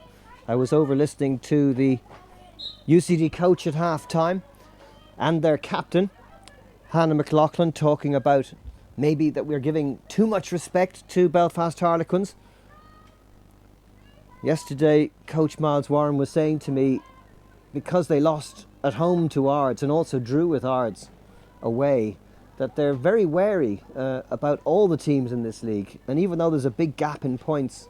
I was over listening to the UCD coach at half time and their captain Hannah McLaughlin talking about maybe that we're giving too much respect to Belfast Harlequins. Yesterday Coach Miles Warren was saying to me, because they lost at home to Ards and also drew with Ards away, that they're very wary about all the teams in this league. And even though there's a big gap in points,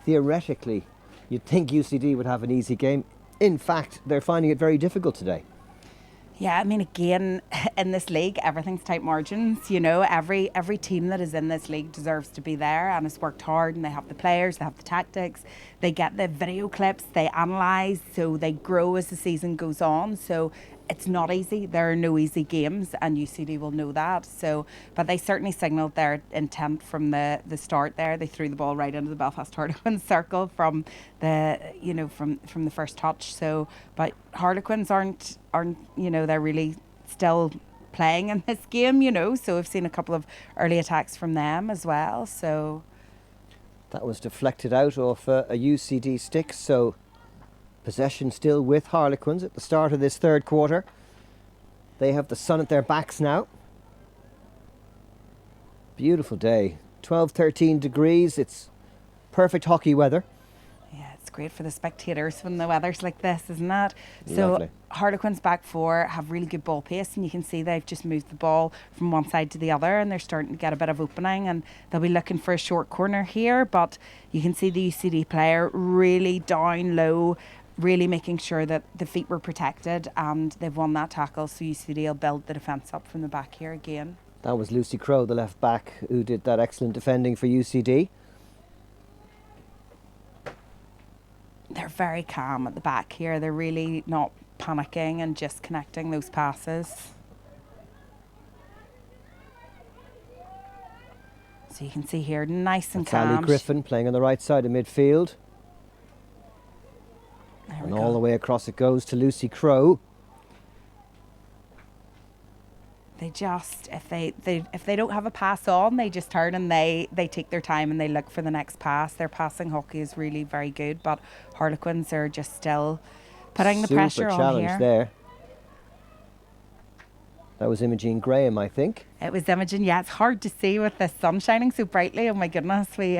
theoretically you'd think UCD would have an easy game. In fact, they're finding it very difficult today. Yeah, I mean, again, in this league, everything's tight margins. You know, every team that is in this league deserves to be there and has worked hard, and they have the players, they have the tactics, they get the video clips, they analyse, so they grow as the season goes on. So it's not easy. There are no easy games, and UCD will know that. So, but they certainly signalled their intent from the start there. They threw the ball right into the Belfast Harlequins circle from the, you know, from the first touch. So, but Harlequins aren't they're really still playing in this game, you know. So we've seen a couple of early attacks from them as well. So that was deflected out of a UCD stick. So possession still with Harlequins at the start of this third quarter. They have the sun at their backs now. Beautiful day. 12-13 degrees. It's perfect hockey weather. Yeah, it's great for the spectators when the weather's like this, isn't it? Lovely. So Harlequins back four have really good ball pace, and you can see they've just moved the ball from one side to the other, and they're starting to get a bit of opening, and they'll be looking for a short corner here, but you can see the UCD player really down low, really making sure that the feet were protected, and they've won that tackle, so UCD will build the defence up from the back here again. That was Lucy Crowe, the left back, who did that excellent defending for UCD. They're very calm at the back here. They're really not panicking and just connecting those passes. So you can see here, nice and calm. Ali Griffin playing on the right side of midfield. And all the way across it goes to Lucy Crowe. They just, if they don't have a pass on, they just turn and they take their time and they look for the next pass. Their passing hockey is really very good, but Harlequins are just still putting the pressure on here. Super challenge there. That was Imogen Graham, I think. It was Imogen. Yeah, it's hard to see with the sun shining so brightly. Oh my goodness, we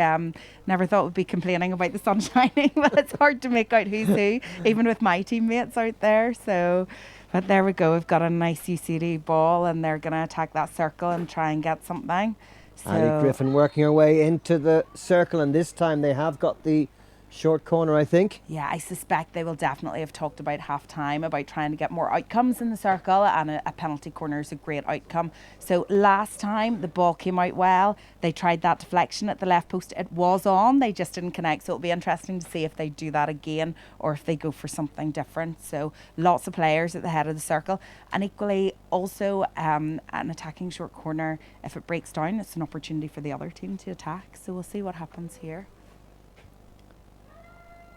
never thought we'd be complaining about the sun shining, but it's hard to make out who's who, even with my teammates out there. So, but there we go. We've got a nice UCD ball, and they're going to attack that circle and try and get something. So Ali Griffin working her way into the circle, and this time they have got the short corner, I think. Yeah, I suspect they will definitely have talked about half time about trying to get more outcomes in the circle, and a penalty corner is a great outcome. So last time the ball came out well. They tried that deflection at the left post. It was on, they just didn't connect. So it'll be interesting to see if they do that again or if they go for something different. So lots of players at the head of the circle, and equally also an attacking short corner. If it breaks down, it's an opportunity for the other team to attack. So we'll see what happens here.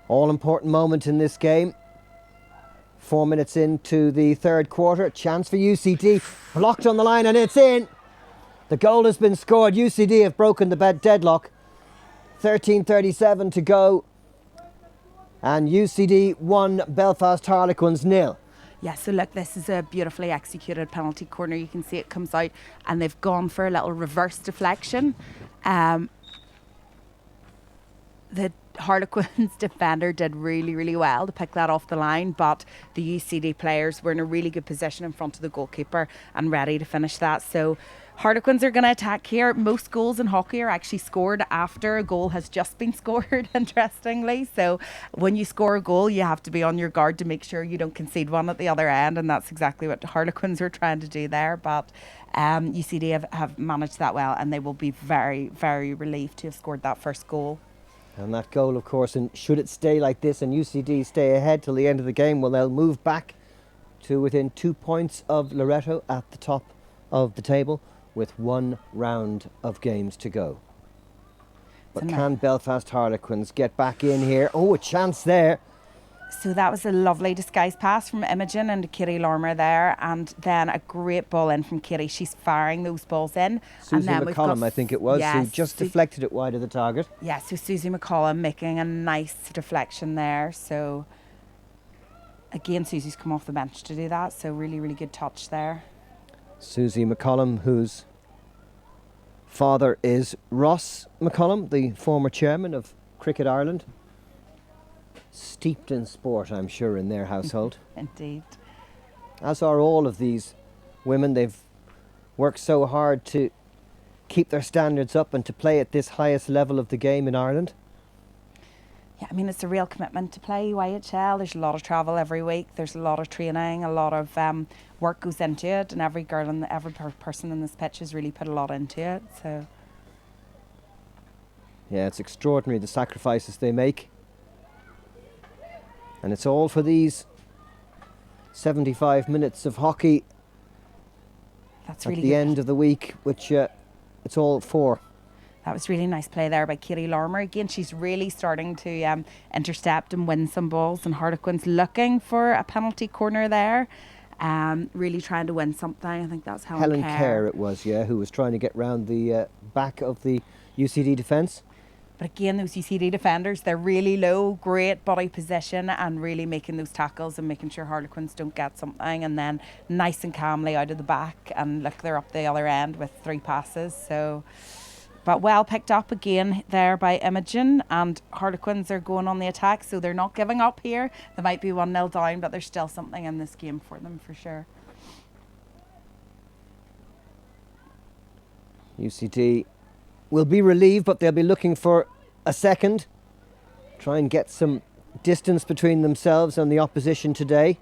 All important moment in this game. 4 minutes into the third quarter. Chance for UCD. Blocked on the line and it's in. The goal has been scored. UCD have broken the deadlock. 13:37 to go. And UCD 1, Belfast Harlequins 0. Yeah, so look, this is a beautifully executed penalty corner. You can see it comes out and they've gone for a little reverse deflection. The Harlequins defender did really, really well to pick that off the line, but the UCD players were in a really good position in front of the goalkeeper and ready to finish that. So Harlequins are going to attack here. Most goals in hockey are actually scored after a goal has just been scored, interestingly. So when you score a goal, you have to be on your guard to make sure you don't concede one at the other end, and that's exactly what the Harlequins are trying to do there. But UCD have managed that well, and they will be very, very relieved to have scored that first goal. And that goal, of course, and should it stay like this and UCD stay ahead till the end of the game, well, they'll move back to within 2 points of Loreto at the top of the table with 1 round of games to go. But can Belfast Harlequins get back in here? Oh, a chance there. So that was a lovely disguise pass from Imogen into Katie Lormer there, and then a great ball in from Katie. She's firing those balls in. Susie and then we've got McCollum, I think it was, who yes, just deflected it wide of the target. Yeah, so Susie McCollum making a nice deflection there. So again, Susie's come off the bench to do that, so really, really good touch there. Susie McCollum, whose father is Ross McCollum, the former chairman of Cricket Ireland. Steeped in sport, I'm sure, in their household. Indeed. As are all of these women. They've worked so hard to keep their standards up and to play at this highest level of the game in Ireland. Yeah, I mean, it's a real commitment to play YHL. There's a lot of travel every week. There's a lot of training, a lot of work goes into it, and every girl and every person in this pitch has really put a lot into it. So, yeah, it's extraordinary the sacrifices they make. And it's all for these 75 minutes of hockey that's at really the good. end of the week, which it's all for. That was really nice play there by Katie Lormer. Again, she's really starting to intercept and win some balls, and Harlequins looking for a penalty corner there. Really trying to win something. I think that's Helen Kerr it was, yeah, who was trying to get round the back of the UCD defence. But again, those UCD defenders, they're really low, great body position, and really making those tackles and making sure Harlequins don't get something, and then nice and calmly out of the back, and look, they're up the other end with 3 passes. So, but well picked up again there by Imogen, and Harlequins are going on the attack, so they're not giving up here. They might be 1-0 down, but there's still something in this game for them for sure. UCD will be relieved, but they'll be looking for a second. Try and get some distance between themselves and the opposition today.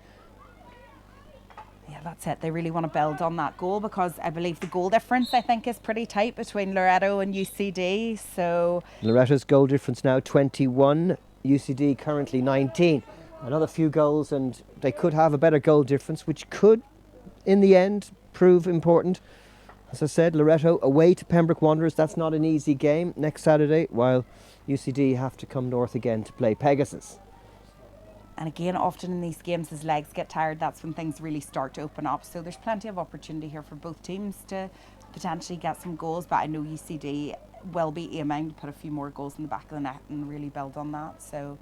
Yeah, that's it. They really want to build on that goal, because I believe the goal difference, I think, is pretty tight between Loreto and UCD. So Loreto's goal difference now 21, UCD currently 19. Another few goals and they could have a better goal difference, which could, in the end, prove important. As I said, Loreto away to Pembroke Wanderers. That's not an easy game next Saturday, while UCD have to come north again to play Pegasus. And again, often in these games, as legs get tired, that's when things really start to open up. So there's plenty of opportunity here for both teams to potentially get some goals. But I know UCD will be aiming to put a few more goals in the back of the net and really build on that. So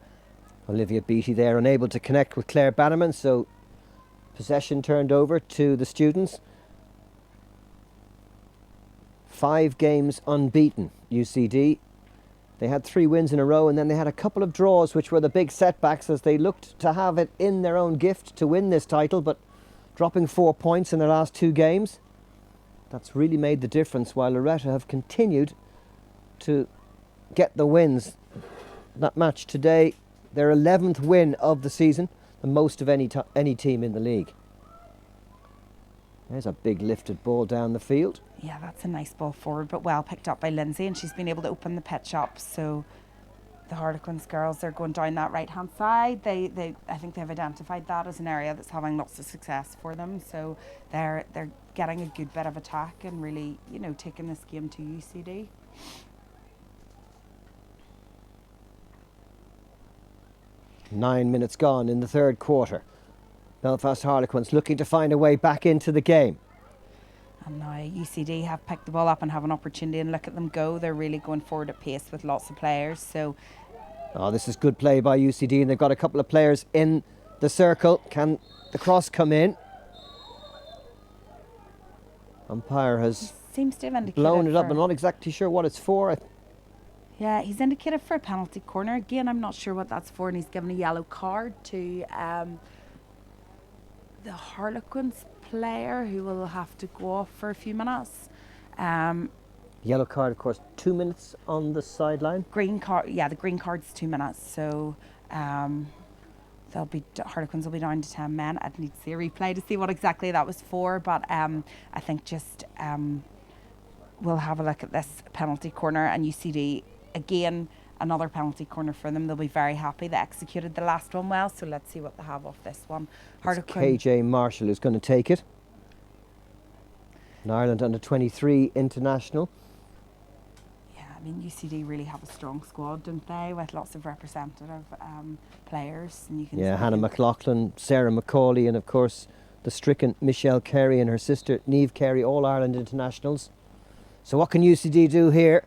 Olivia Beattie there, unable to connect with Claire Bannerman, so possession turned over to the students. 5 games unbeaten, UCD. They had 3 wins in a row, and then they had a couple of draws, which were the big setbacks as they looked to have it in their own gift to win this title, but dropping 4 points in their last 2 games. That's really made the difference, while Loreto have continued to get the wins. That match today, their 11th win of the season, the most of any team in the league. There's a big lifted ball down the field. yeah, that's a nice ball forward, but well picked up by Lindsay, and she's been able to open the pitch up. So the Harlequins girls are going down that right-hand side. I think they've identified that as an area that's having lots of success for them. So they're getting a good bit of attack and really, taking this game to UCD. Nine minutes gone in the third quarter. Belfast Harlequins looking to find a way back into the game. And now UCD have picked the ball up and have an opportunity, and look at them go. They're really going forward at pace with lots of players. So, this is good play by UCD, and they've got a couple of players in the circle. Can the cross come in? Umpire has seems to have indicated blown it up. I'm not exactly sure what it's for. Yeah, he's indicated for a penalty corner. Again, I'm not sure what that's for, and he's given a yellow card to the Harlequins player, who will have to go off for a few minutes. Yellow card, of course, 2 minutes on the sideline. Green card, yeah, the green card's 2 minutes. So Harlequins will be down to 10 men. I'd need to see a replay to see what exactly that was for, but I think just we'll have a look at this penalty corner, and UCD again, another penalty corner for them. They'll be very happy. They executed the last one well, so let's see what they have off this one. KJ Marshall is going to take it. An Ireland under 23 international. Yeah, I mean, UCD really have a strong squad, don't they, with lots of representative players. And you can Hannah McLaughlin, Sarah McCauley, and of course the stricken Michelle Carey and her sister Niamh Carey, all Ireland internationals. So what can UCD do here?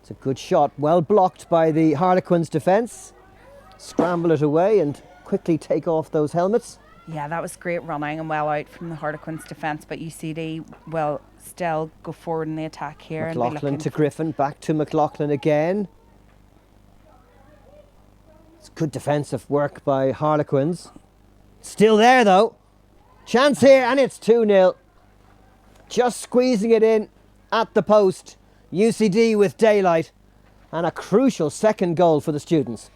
It's a good shot, well blocked by the Harlequins defence. Scramble it away and quickly take off those helmets. Yeah, that was great running and well out from the Harlequins defence, but UCD will still go forward in the attack here. McLaughlin to Griffin, back to McLaughlin again. It's good defensive work by Harlequins. Still there though. Chance here, and it's 2-0. Just squeezing it in at the post. UCD with daylight, and a crucial second goal for the students.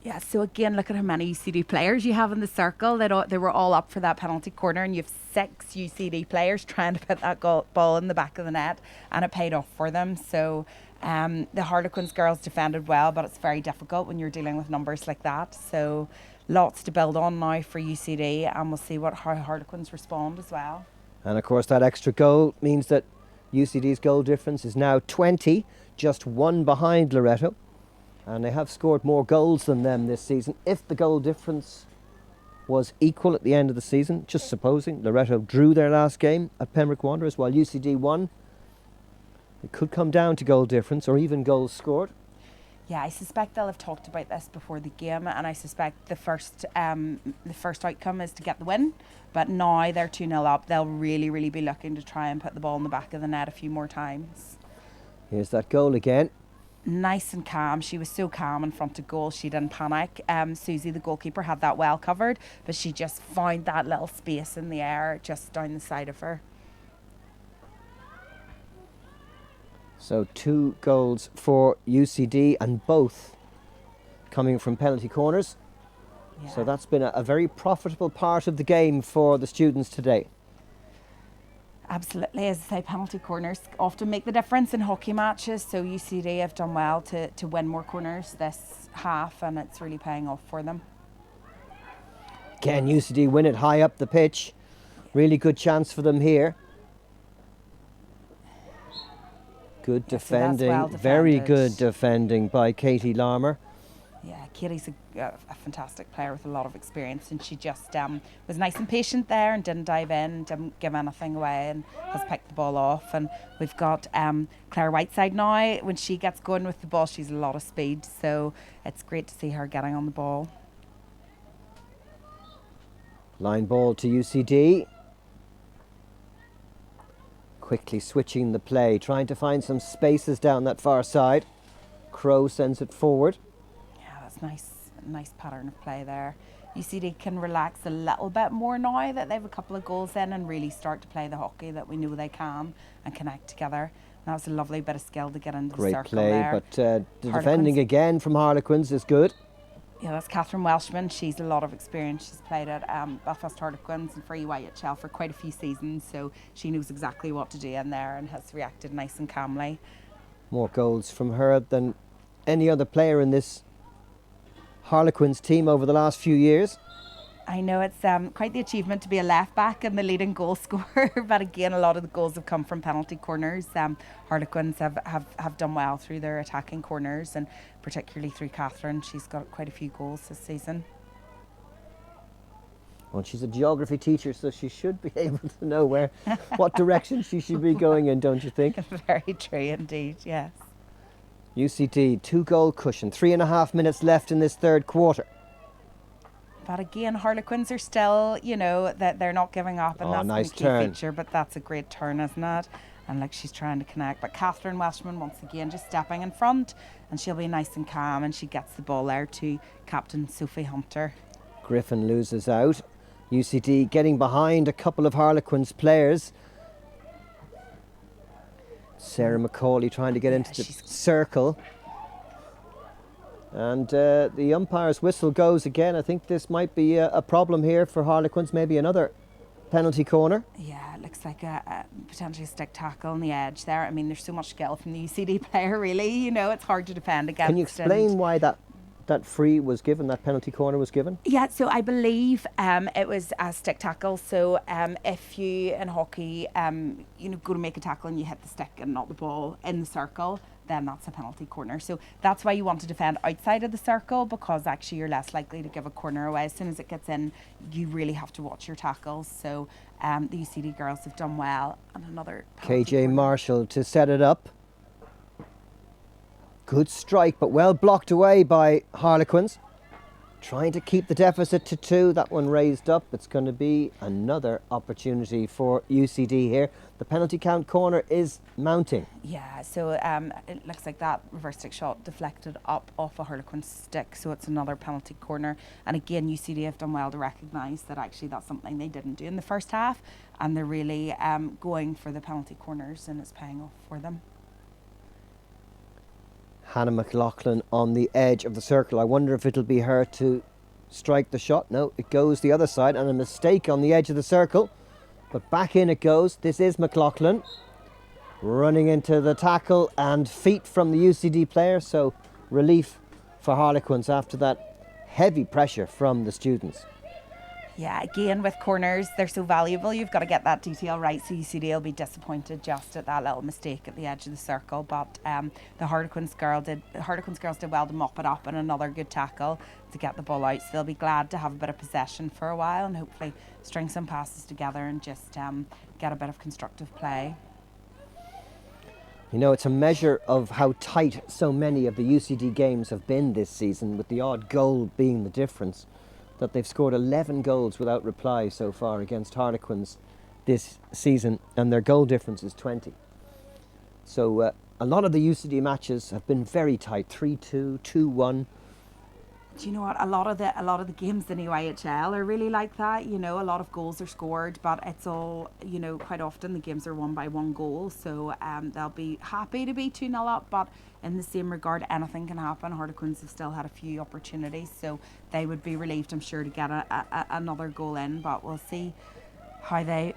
Yeah, so again, look at how many UCD players you have in the circle. They were all up for that penalty corner, and you have 6 UCD players trying to put that ball in the back of the net, and it paid off for them. So the Harlequins girls defended well, but it's very difficult when you're dealing with numbers like that. So lots to build on now for UCD, and we'll see how Harlequins respond as well. And of course that extra goal means that UCD's goal difference is now 20, just 1 behind Loreto. And they have scored more goals than them this season. If the goal difference was equal at the end of the season, just supposing Loreto drew their last game at Pembroke Wanderers while UCD won, it could come down to goal difference or even goals scored. Yeah, I suspect they'll have talked about this before the game, and I suspect the first outcome is to get the win. But now they're 2-0 up. They'll really be looking to try and put the ball in the back of the net a few more times. Here's that goal again. Nice and calm. She was so calm in front of goal. She didn't panic. Susie, the goalkeeper, had that well covered, but she just found that little space in the air just down the side of her. So 2 goals for UCD, and both coming from penalty corners. Yeah. So that's been a very profitable part of the game for the students today. Absolutely, as I say, penalty corners often make the difference in hockey matches. So UCD have done well to win more corners this half, and it's really paying off for them. Again, UCD win it high up the pitch. Really good chance for them here. Good defending, well very defended. good defending by Katie Larmer. Yeah, Katie's a fantastic player with a lot of experience, and she just was nice and patient there and didn't dive in, didn't give anything away, and has picked the ball off. And we've got Claire Whiteside now. When she gets going with the ball, she's a lot of speed, so it's great to see her getting on the ball. Line ball to UCD. Quickly switching the play, trying to find some spaces down that far side. Crow sends it forward. Nice pattern of play there. UCD can relax a little bit more now that they have a couple of goals in, and really start to play the hockey that we know they can and connect together. That was a lovely bit of skill to get into the circle there. Great play, but the defending again from Harlequins is good. Yeah, that's Catherine Welshman. She's a lot of experience. She's played at Belfast Harlequins and for EYHL for quite a few seasons, so she knows exactly what to do in there and has reacted nice and calmly. More goals from her than any other player in this Harlequins team over the last few years. I know it's quite the achievement to be a left back and the leading goal scorer, but again, a lot of the goals have come from penalty corners. Harlequins have done well through their attacking corners, and particularly through Catherine. She's got quite a few goals this season. Well, she's a geography teacher, so she should be able to know what direction she should be going in, don't you think? Very true indeed, yes. UCD, 2-goal cushion, 3.5 minutes left in this third quarter. But again, Harlequins are still, that they're not giving up, and that's nice the key turn. feature. But that's a great turn, isn't it? And like she's trying to connect. But Catherine Welshman once again just stepping in front, and she'll be nice and calm, and she gets the ball there to Captain Sophie Hunter. Griffin loses out. UCD getting behind a couple of Harlequins players. Sarah McCauley trying to get into the circle. And the umpire's whistle goes again. I think this might be a problem here for Harlequins, maybe another penalty corner. Yeah, it looks like a potentially a stick tackle on the edge there. I mean, there's so much skill from the UCD player, really. It's hard to defend against. Can you explain why that that free was given, that penalty corner was given? Yeah, so I believe it was a stick tackle. So if you in hockey, go to make a tackle and you hit the stick and not the ball in the circle, then that's a penalty corner. So that's why you want to defend outside of the circle, because actually you're less likely to give a corner away. As soon as it gets in, you really have to watch your tackles. So the UCD girls have done well. And another penalty KJ corner. Marshall to set it up. Good strike, but well blocked away by Harlequins. Trying to keep the deficit to 2. That one raised up. It's going to be another opportunity for UCD here. The penalty count corner is mounting. Yeah, so it looks like that reverse stick shot deflected up off a Harlequin stick, so it's another penalty corner. And again, UCD have done well to recognise that actually that's something they didn't do in the first half, and they're really going for the penalty corners, and it's paying off for them. Hannah McLaughlin on the edge of the circle. I wonder if it'll be her to strike the shot. No, it goes the other side, and a mistake on the edge of the circle. But back in it goes. This is McLaughlin running into the tackle, and feet from the UCD player. So relief for Harlequins after that heavy pressure from the students. Yeah, again with corners, they're so valuable. You've got to get that detail right, so UCD will be disappointed just at that little mistake at the edge of the circle. But the Harlequins girls did well to mop it up, and another good tackle to get the ball out. So they'll be glad to have a bit of possession for a while and hopefully string some passes together and just get a bit of constructive play. You know, it's a measure of how tight so many of the UCD games have been this season, with the odd goal being the difference, that they've scored 11 goals without reply so far against Harlequins this season, and their goal difference is 20. So a lot of the UCD matches have been very tight, 3-2, 2-1. Do you know what? A lot of the games in the UIHL are really like that. You know, a lot of goals are scored, but it's all, quite often the games are won by 1 goal. So they'll be happy to be 2-0 up, but in the same regard, anything can happen. Harlequins have still had a few opportunities, so they would be relieved, I'm sure, to get another goal in. But we'll see how they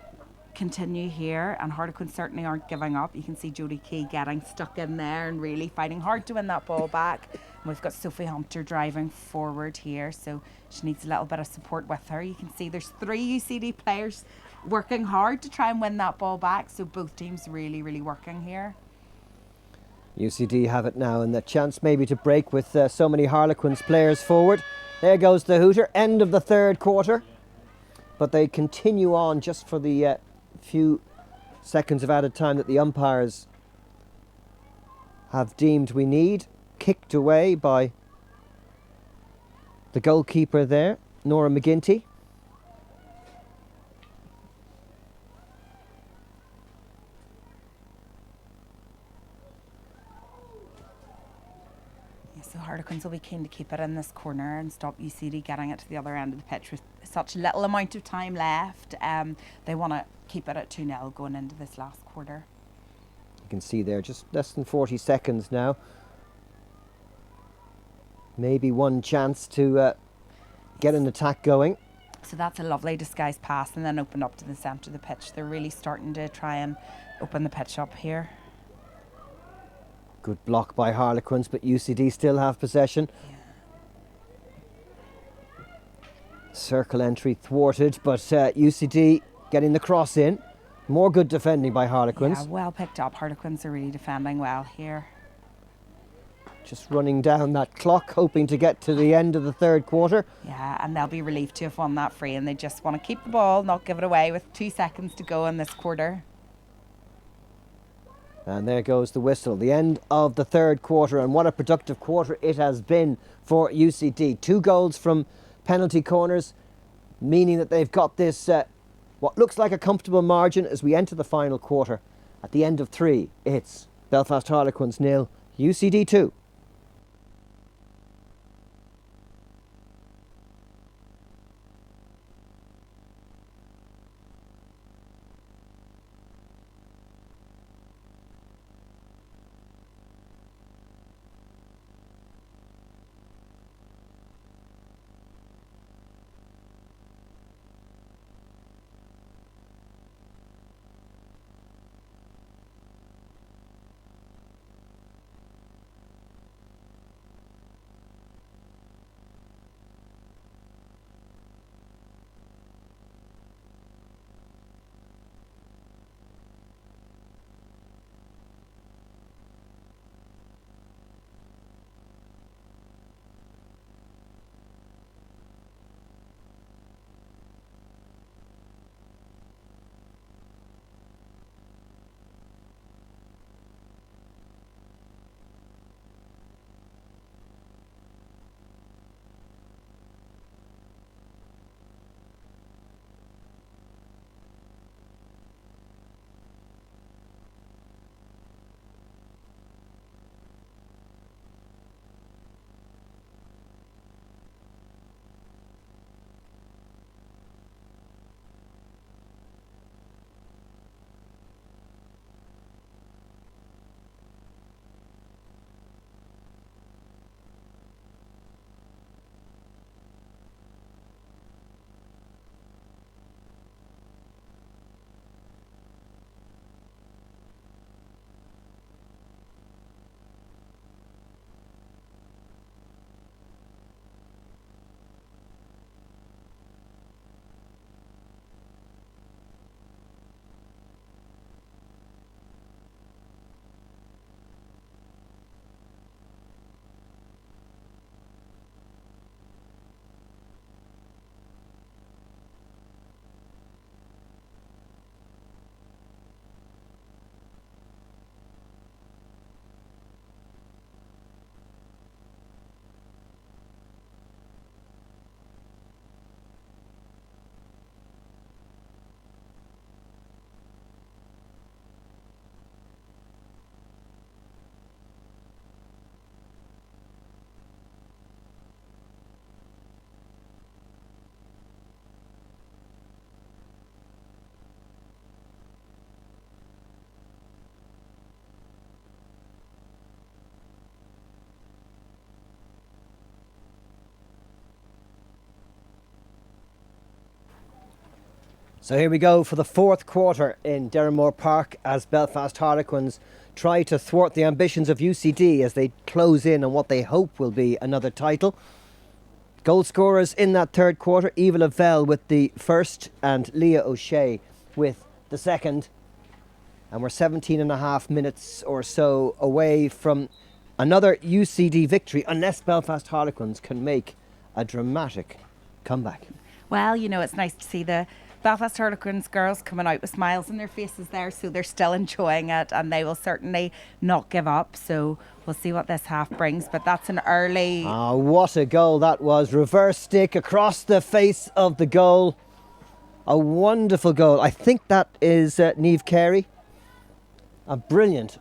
continue here, and Harlequins certainly aren't giving up. You can see Jodie Key getting stuck in there and really fighting hard to win that ball back. And we've got Sophie Hunter driving forward here, so she needs a little bit of support with her. You can see there's 3 UCD players working hard to try and win that ball back, so both teams really, really working here. UCD have it now, and the chance maybe to break with so many Harlequins players forward. There goes the hooter, end of the 3rd quarter. But they continue on just for the few seconds of added time that the umpires have deemed we need. Kicked away by the goalkeeper there, Nora McGinty. So Harlequins will be keen to keep it in this corner and stop UCD getting it to the other end of the pitch with such little amount of time left. They want to keep it at 2-0 going into this last quarter. You can see there just less than 40 seconds now. Maybe one chance to get an attack going. So that's a lovely disguised pass and then open up to the centre of the pitch. They're really starting to try and open the pitch up here. Good block by Harlequins, but UCD still have possession. Yeah. Circle entry thwarted, but UCD getting the cross in. More good defending by Harlequins. Yeah, well picked up. Harlequins are really defending well here. Just running down that clock, hoping to get to the end of the 3rd quarter. Yeah, and they'll be relieved to have won that free, and they just want to keep the ball, not give it away with 2 seconds to go in this quarter. And there goes the whistle, the end of the 3rd quarter, and what a productive quarter it has been for UCD. 2 goals from penalty corners, meaning that they've got this, what looks like a comfortable margin as we enter the final quarter. At the end of 3, it's Belfast Harlequins 0, UCD 2. So here we go for the fourth quarter in Derrimore Park as Belfast Harlequins try to thwart the ambitions of UCD as they close in on what they hope will be another title. Goal scorers in that third quarter, Eva Lavelle with the first and Leah O'Shea with the second. And we're 17 and a half minutes or so away from another UCD victory unless Belfast Harlequins can make a dramatic comeback. Well, you know, it's nice to see the Belfast Harlequins girls coming out with smiles on their faces there, so they're still enjoying it and they will certainly not give up. So we'll see what this half brings, but that's an early... Ah, what a goal that was. Reverse stick across the face of the goal. A wonderful goal. I think that is Niamh Carey. A brilliant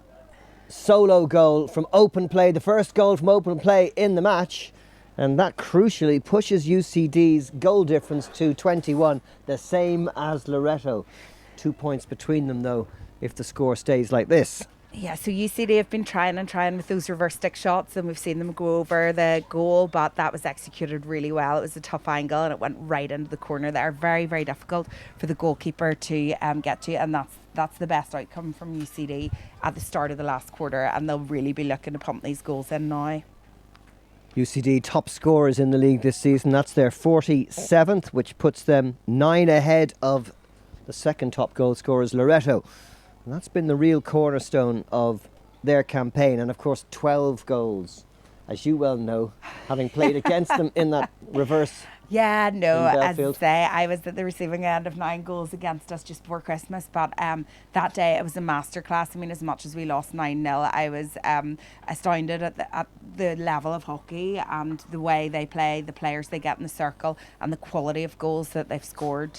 solo goal from open play, the first goal from open play in the match. And that crucially pushes UCD's goal difference to 21, the same as Loreto. 2 points between them, though, if the score stays like this. Yeah, so UCD have been trying with those reverse stick shots, and we've seen them go over the goal, but that was executed really well. It was a tough angle and it went right into the corner there. Very, very difficult for the goalkeeper to get to, and that's the best outcome from UCD at the start of the last quarter, and they'll really be looking to pump these goals in now. UCD top scorers in the league this season. That's their 47th, which puts them 9 ahead of the second top goal scorers, Loreto. And that's been the real cornerstone of their campaign. And of course, 12 goals, as you well know, having played against them in that reverse. Yeah, no, as I say, I was at the receiving end of 9 goals against us just before Christmas, but that day it was a masterclass. I mean, as much as we lost 9-0, I was astounded at the level of hockey and the way they play, the players they get in the circle, and the quality of goals that they've scored.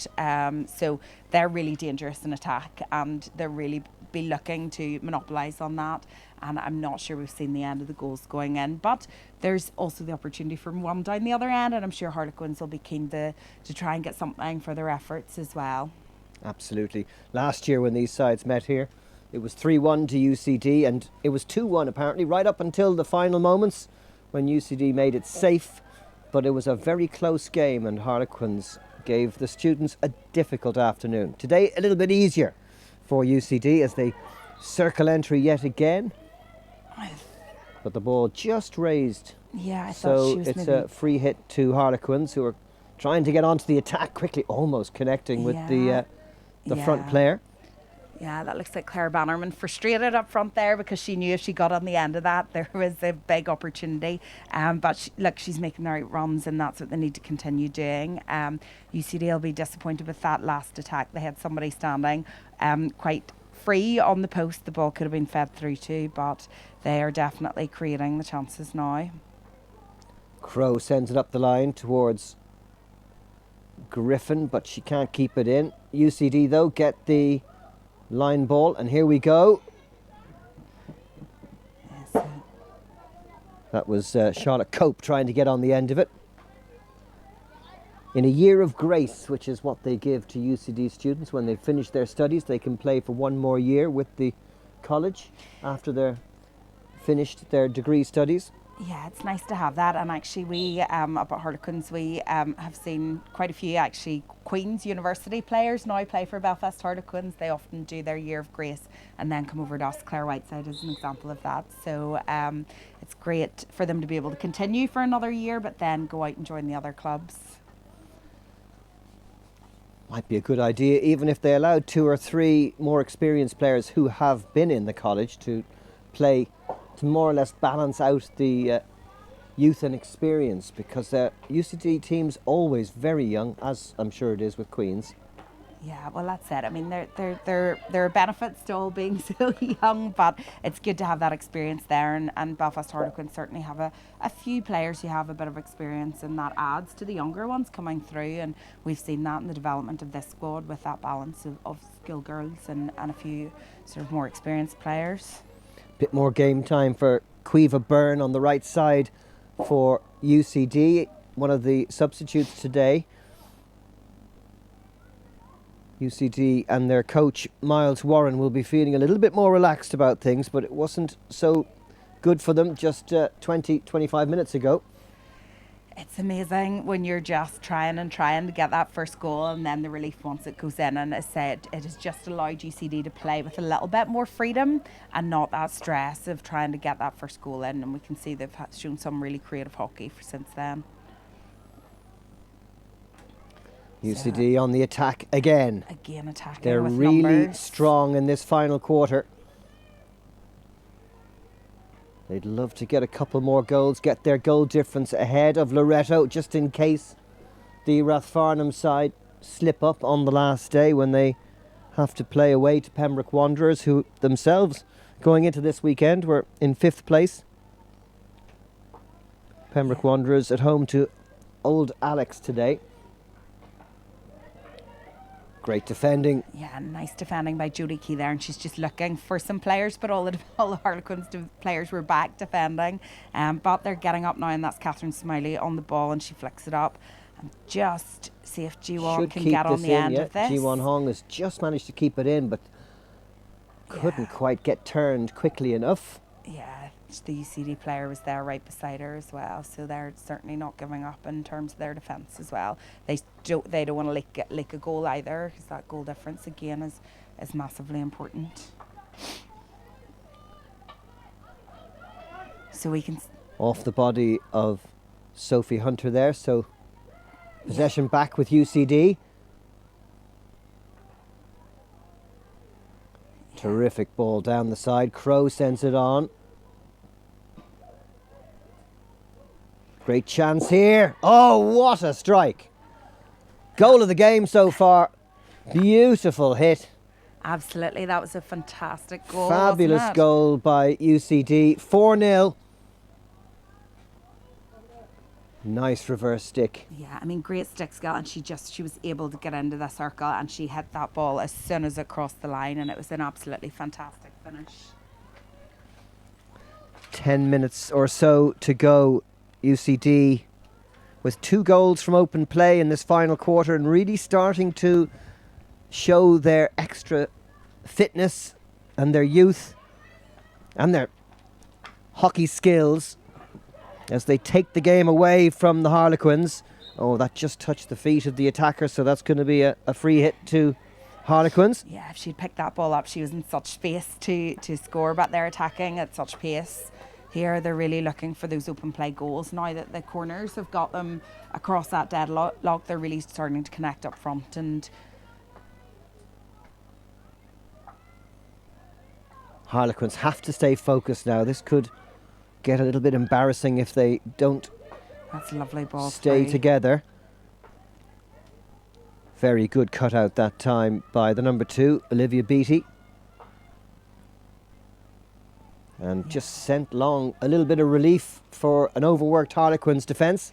So they're really dangerous in attack, and they'll really be looking to monopolise on that. And I'm not sure we've seen the end of the goals going in, but there's also the opportunity for one down the other end, and I'm sure Harlequins will be keen to try and get something for their efforts as well. Absolutely. Last year when these sides met here, it was 3-1 to UCD, and it was 2-1 apparently right up until the final moments when UCD made it safe, but it was a very close game and Harlequins gave the students a difficult afternoon. Today a little bit easier for UCD as they circle entry yet again. But the ball just raised. Yeah, I thought she was it's a free hit to Harlequins, who are trying to get onto the attack quickly, almost connecting with the front player. Yeah, that looks like Claire Bannerman frustrated up front there because she knew if she got on the end of that, there was a big opportunity. But she's making the right runs, and that's what they need to continue doing. UCD will be disappointed with that last attack. They had somebody standing quite free on the post. The ball could have been fed through to, but they are definitely creating the chances now. Crow sends it up the line towards Griffin, but she can't keep it in. UCD, though, get the line ball, and here we go. Yes. That was Charlotte Cope trying to get on the end of it. In a year of grace, which is what they give to UCD students when they finish their studies, they can play for one more year with the college after they're finished their degree studies. Yeah, it's nice to have that, and actually we up at Harlequins we have seen quite a few actually Queen's University players now play for Belfast Harlequins. They often do their year of grace and then come over to us. Claire Whiteside is an example of that, so it's great for them to be able to continue for another year but then go out and join the other clubs. Might be a good idea, even if they allowed 2 or 3 more experienced players who have been in the college to play, to more or less balance out the youth and experience, because the UCD team's always very young, as I'm sure it is with Queen's. Yeah, well, that's it. I mean, there are benefits to all being so young, but it's good to have that experience there. And Belfast Harlequins certainly have a few players who have a bit of experience, and that adds to the younger ones coming through. And we've seen that in the development of this squad with that balance of skilled girls and a few sort of more experienced players. Bit more game time for Caoimhe Byrne on the right side for UCD, one of the substitutes today. UCD and their coach Miles Warren will be feeling a little bit more relaxed about things, but it wasn't so good for them just 20-25 minutes ago. It's amazing when you're just trying to get that first goal, and then the relief once it goes in. And as I said, it has just allowed UCD to play with a little bit more freedom and not that stress of trying to get that first goal in. And we can see they've shown some really creative hockey since then. UCD on the attack again. Again attacking. They're with really numbers. strong in this final quarter. They'd love to get a couple more goals, get their goal difference ahead of Loretto, just in case the Rathfarnham side slip up on the last day when they have to play away to Pembroke Wanderers, who themselves, going into this weekend, were in 5th place. Pembroke Wanderers at home to Old Alex today. Great defending. Yeah, nice defending by Jodie Key there, and she's just looking for some players, but all the Harlequins players were back defending. But they're getting up now, and that's Catherine Smiley on the ball, and she flicks it up. And just see if Ji-won can get on the end of this. Ji-won Hong has just managed to keep it in, but couldn't quite get turned quickly enough. Yeah, the UCD player was there right beside her as well, so they're certainly not giving up in terms of their defence as well. They don't want to leak a goal either, because that goal difference again is massively important. So we can off the body of Sophie Hunter there, so possession back with UCD. Terrific ball down the side. Crow sends it on. Great chance here. Oh, what a strike. Goal of the game so far. Beautiful hit. Absolutely, that was a fantastic goal. Fabulous goal by UCD. 4-0. Nice reverse stick. Yeah, I mean, great stick skill, and she was able to get into the circle, and she hit that ball as soon as it crossed the line, and it was an absolutely fantastic finish. 10 minutes or so to go. UCD with 2 goals from open play in this final quarter, and really starting to show their extra fitness and their youth and their hockey skills as they take the game away from the Harlequins. Oh, that just touched the feet of the attacker, so that's going to be a free hit to Harlequins. Yeah, if she'd picked that ball up, she was in such space to score, but they're attacking at such pace. Here they're really looking for those open play goals. Now that the corners have got them across that deadlock, they're really starting to connect up front. And Harlequins have to stay focused now. This could get a little bit embarrassing if they don't that's a lovely ball stay together. Very good cutout that time by the number 2, Olivia Beattie. And just sent long a little bit of relief for an overworked Harlequins defence.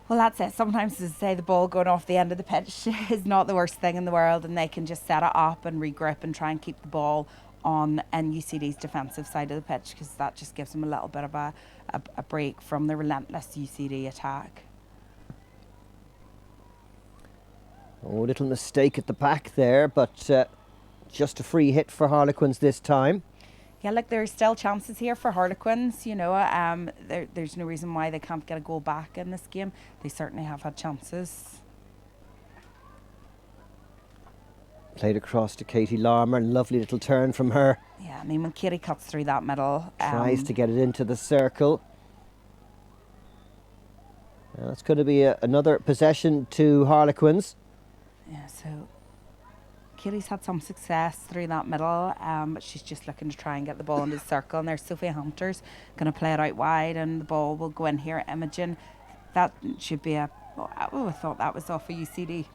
Well, that's it. Sometimes, as I say, the ball going off the end of the pitch is not the worst thing in the world, and they can just set it up and regroup and try and keep the ball on UCD's defensive side of the pitch, because that just gives them a little bit of a break from the relentless UCD attack. Oh, little mistake at the back there, but just a free hit for Harlequins this time. Yeah, look, there's still chances here for Harlequins, you know. There's no reason why they can't get a goal back in this game. They certainly have had chances. Played across to Katie Larmer. Lovely little turn from her. Yeah, I mean, when Katie cuts through that middle... tries to get it into the circle. That's going to be another possession to Harlequins. Yeah, so... Katie's had some success through that middle, but she's just looking to try and get the ball into the circle. And there's Sophie Hunter's going to play it out wide, and the ball will go in here. Imogen, that should be a... Oh, I thought that was off a UCD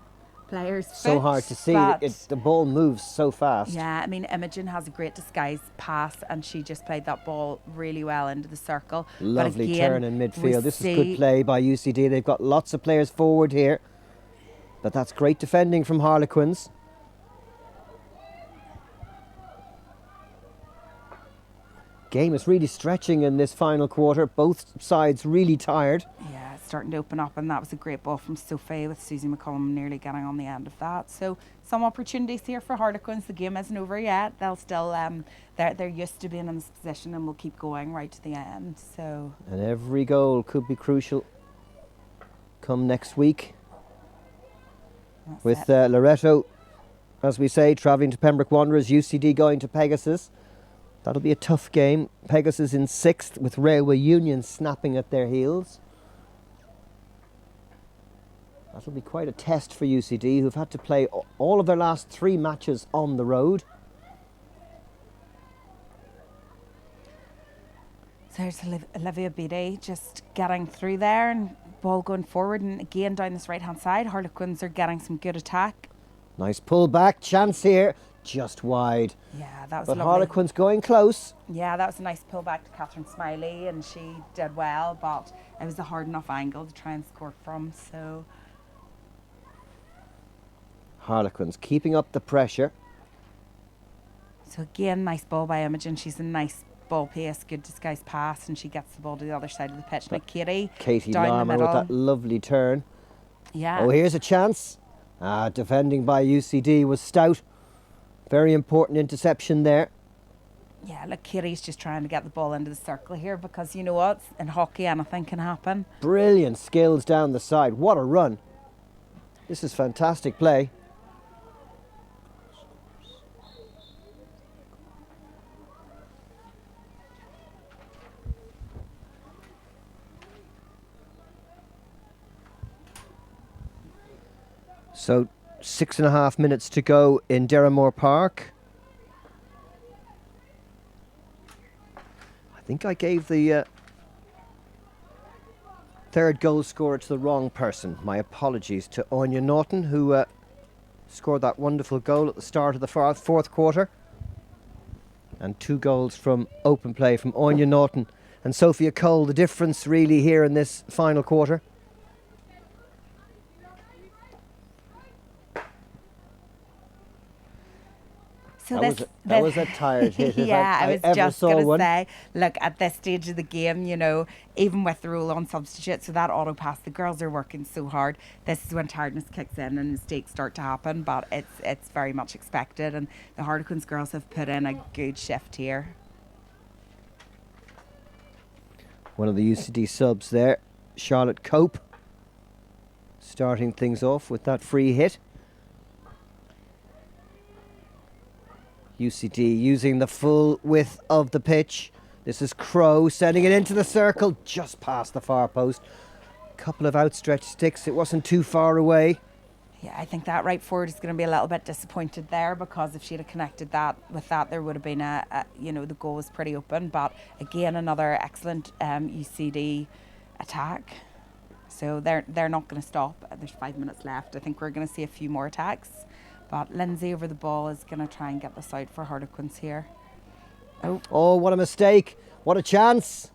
player's foot. So hard to see. The ball moves so fast. Yeah, I mean, Imogen has a great disguise pass, and she just played that ball really well into the circle. Lovely again, turn in midfield. This is good play by UCD. They've got lots of players forward here, but that's great defending from Harlequins. Game is really stretching in this final quarter. Both sides really tired. Yeah, it's starting to open up, and that was a great ball from Sophie with Susie McCollum nearly getting on the end of that. So some opportunities here for Harlequins. The game isn't over yet. They'll still they're used to being in this position, and will keep going right to the end. So and every goal could be crucial come next week. That's With it. Loreto, as we say, travelling to Pembroke Wanderers, UCD going to Pegasus. That'll be a tough game. Pegasus in 6th with Railway Union snapping at their heels. That'll be quite a test for UCD, who've had to play all of their last 3 matches on the road. So there's Olivia Beatty just getting through there and ball going forward, and again down this right hand side. Harlequins are getting some good attack. Nice pull back, chance here, just wide. Yeah, that was But lovely. Harlequins going close. Yeah, that was a nice pull back to Catherine Smiley, and she did well, but it was a hard enough angle to try and score from. So Harlequins keeping up the pressure. again, nice ball by Imogen. She's a nice ball pace, good disguised pass, and she gets the ball to the other side of the pitch. Now Katie down the Larmour middle. with that lovely turn. Yeah. Oh, here's a chance. Defending by UCD was stout. Very important interception there. Yeah, look, Katie's just trying to get the ball into the circle here, because you know what? In hockey, anything can happen. Brilliant skills down the side. What a run. This is fantastic play. So 6.5 minutes to go in Derrimore Park. I think I gave the third goal scorer to the wrong person. My apologies to Anya Norton, who scored that wonderful goal at the start of the fourth quarter. And 2 goals from open play from Anya Norton and Sophia Cole. The difference really here in this final quarter. So that was a tired hit. Yeah, I was ever just saw going to one. say, look, at this stage of the game, you know, even with the rule on substitute, so that auto pass, the girls are working so hard. This is when tiredness kicks in and mistakes start to happen, but it's very much expected, and the Harlequins girls have put in a good shift here. One of the UCD subs there, Charlotte Cope, starting things off with that free hit. UCD using the full width of the pitch. This is Crow sending it into the circle, just past the far post. Couple of outstretched sticks, it wasn't too far away. Yeah, I think that right forward is going to be a little bit disappointed there, because if she'd have connected that with that, there would have been you know, the goal was pretty open. But again, another excellent UCD attack. So they're not going to stop. There's 5 minutes left. I think we're going to see a few more attacks. But Lindsay over the ball is going to try and get this out for Harlequins here. Oh, what a mistake. What a chance.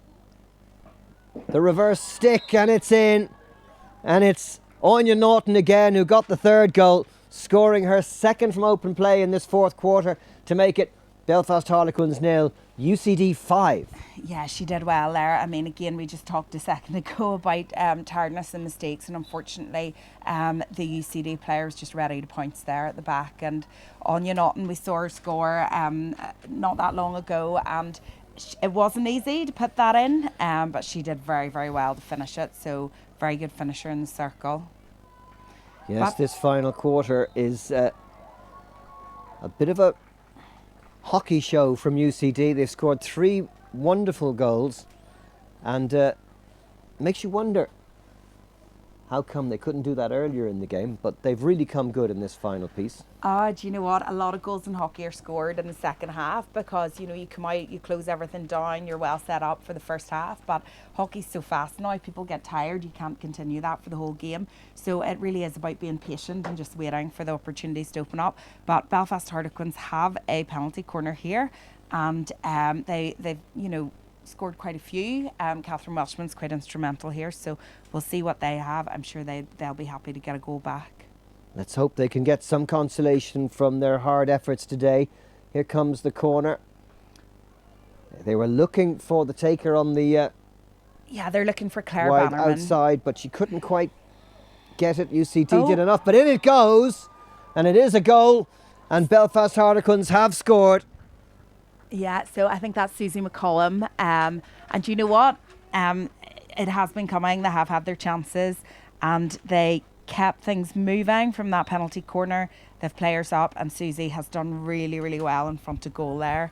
The reverse stick, and it's in. And it's Anya Norton again, who got the third goal, scoring her second from open play in this fourth quarter to make it Belfast Harlequins 0, UCD 5. Yeah, she did well there. I mean, again, we just talked a second ago about tiredness and mistakes, and unfortunately the UCD players just ready to pounce there at the back. And Anya Norton, we saw her score not that long ago, and it wasn't easy to put that in, but she did very, very well to finish it. So very good finisher in the circle. Yes, this final quarter is a bit of a hockey show from UCD. They've scored 3 wonderful goals, and makes you wonder how come they couldn't do that earlier in the game, but they've really come good in this final piece. Do you know what? A lot of goals in hockey are scored in the second half, because, you know, you come out, you close everything down, you're well set up for the first half. But hockey's so fast now, people get tired, you can't continue that for the whole game. So it really is about being patient and just waiting for the opportunities to open up. But Belfast Harlequins have a penalty corner here, and they've, you know, scored quite a few. Catherine Welshman's quite instrumental here, so we'll see what they have. I'm sure they'll be happy to get a goal back. Let's hope they can get some consolation from their hard efforts today. Here comes the corner. They were looking for the taker on the yeah, they're looking for Claire wide Bannerman outside, but she couldn't quite get it. UCD did enough, but in it goes, and it is a goal, and Belfast Harlequins have scored. Yeah, so I think that's Susie McCollum. And you know what? It has been coming. They have had their chances. and they kept things moving from that penalty corner. They've players up, and Susie has done really, really well in front of goal there.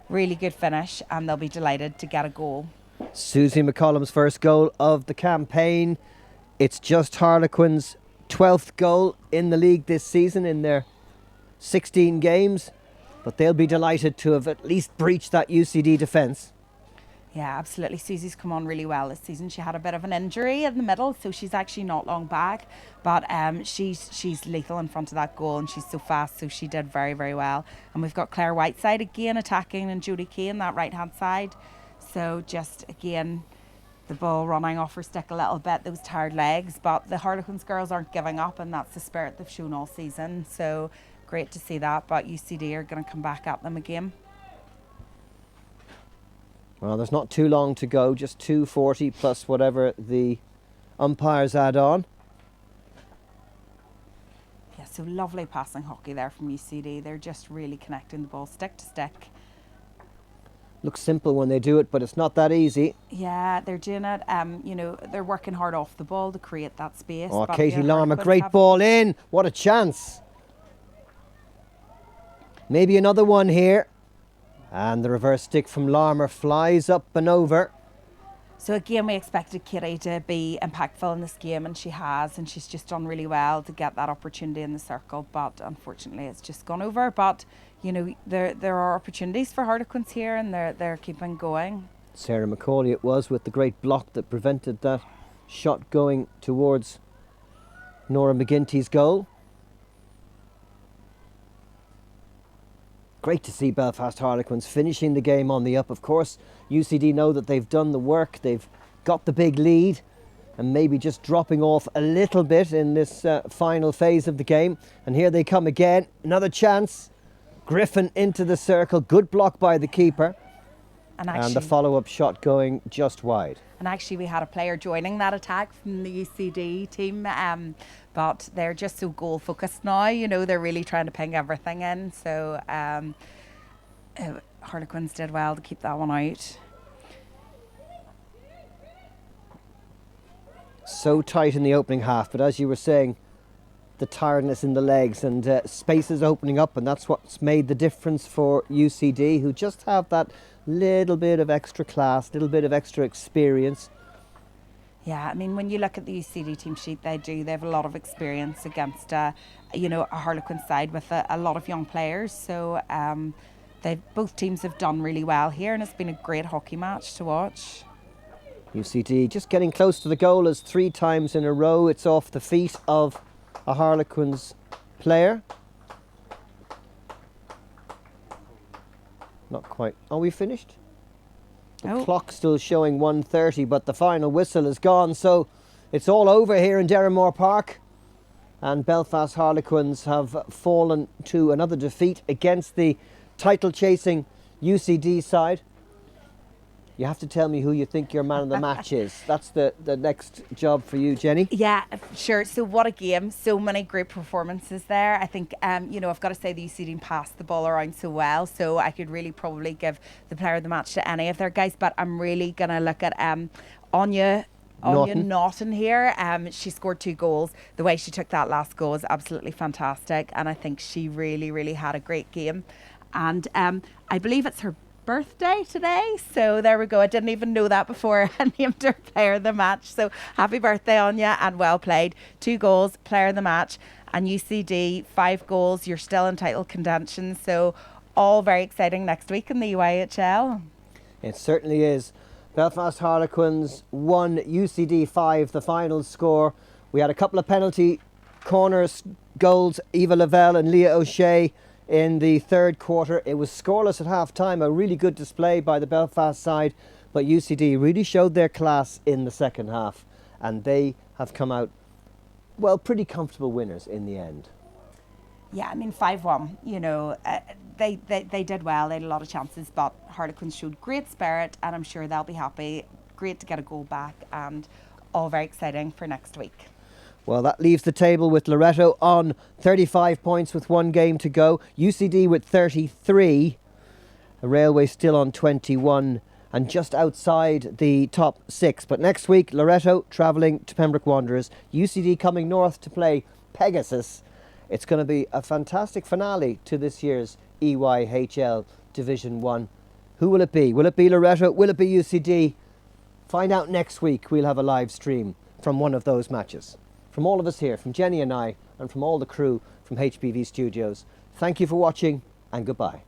Really good finish, and they'll be delighted to get a goal. Susie McCollum's first goal of the campaign. It's just Harlequins' 12th goal in the league this season in their 16 games, but they'll be delighted to have at least breached that UCD defence. Yeah, absolutely. Susie's come on really well this season. She had a bit of an injury in the middle, so she's actually not long back. But she's lethal in front of that goal, and she's so fast, so she did very, very well. And we've got Claire Whiteside again attacking, and Jodie Kane that right-hand side. So just, again, the ball running off her stick a little bit, those tired legs. But the Harlequins girls aren't giving up, and that's the spirit they've shown all season. So great to see that. But UCD are going to come back at them again. Well, there's not too long to go, just 2:40 plus whatever the umpires add on. Yeah, so lovely passing hockey there from UCD. They're just really connecting the ball stick to stick. Looks simple when they do it, but it's not that easy. Yeah, they're doing it. They're working hard off the ball to create that space. Oh, but Katie Larma, Harlequins great ball in. What a chance. Maybe another one here. And the reverse stick from Larmer flies up and over. So again, we expected Katie to be impactful in this game, and she has, and she's just done really well to get that opportunity in the circle. But unfortunately, it's just gone over. But there are opportunities for Harlequins here, and they're keeping going. Sarah McCauley it was, with the great block that prevented that shot going towards Nora McGinty's goal. Great to see Belfast Harlequins finishing the game on the up. Of course, UCD know that they've done the work, they've got the big lead, and maybe just dropping off a little bit in this final phase of the game. And here they come again, another chance. Griffin into the circle, good block by the keeper. And the follow-up shot going just wide. And actually we had a player joining that attack from the UCD team, but they're just so goal focused now, they're really trying to ping everything in. So Harlequins did well to keep that one out. So tight in the opening half, but as you were saying, the tiredness in the legs and spaces opening up, and that's what's made the difference for UCD, who just have that little bit of extra class, little bit of extra experience. Yeah, I mean, when you look at the UCD team sheet, they have a lot of experience against a Harlequin side with a lot of young players. So both teams have done really well here, and it's been a great hockey match to watch. UCD just getting close to the goal as 3 times in a row. It's off the feet of a Harlequins player. Not quite. Are we finished? The clock's still showing 1:30, but the final whistle is gone, so it's all over here in Derrimore Park. And Belfast Harlequins have fallen to another defeat against the title-chasing UCD side. You have to tell me who you think your man of the match is. That's the next job for you, Jenny. Yeah, sure. So what a game. So many great performances there. I think, I've got to say the UCD passed the ball around so well. So I could really probably give the player of the match to any of their guys. But I'm really going to look at Anya Naughton here. She scored 2 goals. The way she took that last goal was absolutely fantastic. And I think she really, really had a great game. And I believe it's her birthday today, so there we go. I didn't even know that before I named her player of the match. So happy birthday, Anya, and well played. 2 goals, player of the match, and UCD 5 goals. You're still in title contention, so all very exciting next week in the UIHL. It certainly is. Belfast Harlequins 1, UCD 5, the final score. We had a couple of penalty corners goals, Eva Lavelle and Leah O'Shea in the third quarter. It was scoreless at half time, a really good display by the Belfast side, but UCD really showed their class in the second half, and they have come out, well, pretty comfortable winners in the end. Yeah, I mean 5-1, they did well, they had a lot of chances, but Harlequins showed great spirit, and I'm sure they'll be happy. Great to get a goal back, and all very exciting for next week. Well, that leaves the table with Loreto on 35 points with 1 game to go. UCD with 33. The Railway still on 21. and just outside the top 6. But next week, Loreto travelling to Pembroke Wanderers, UCD coming north to play Pegasus. It's going to be a fantastic finale to this year's EYHL Division 1. Who will it be? Will it be Loreto? Will it be UCD? Find out next week. We'll have a live stream from one of those matches. From all of us here, from Jenny and I, and from all the crew from HBV Studios, thank you for watching and goodbye.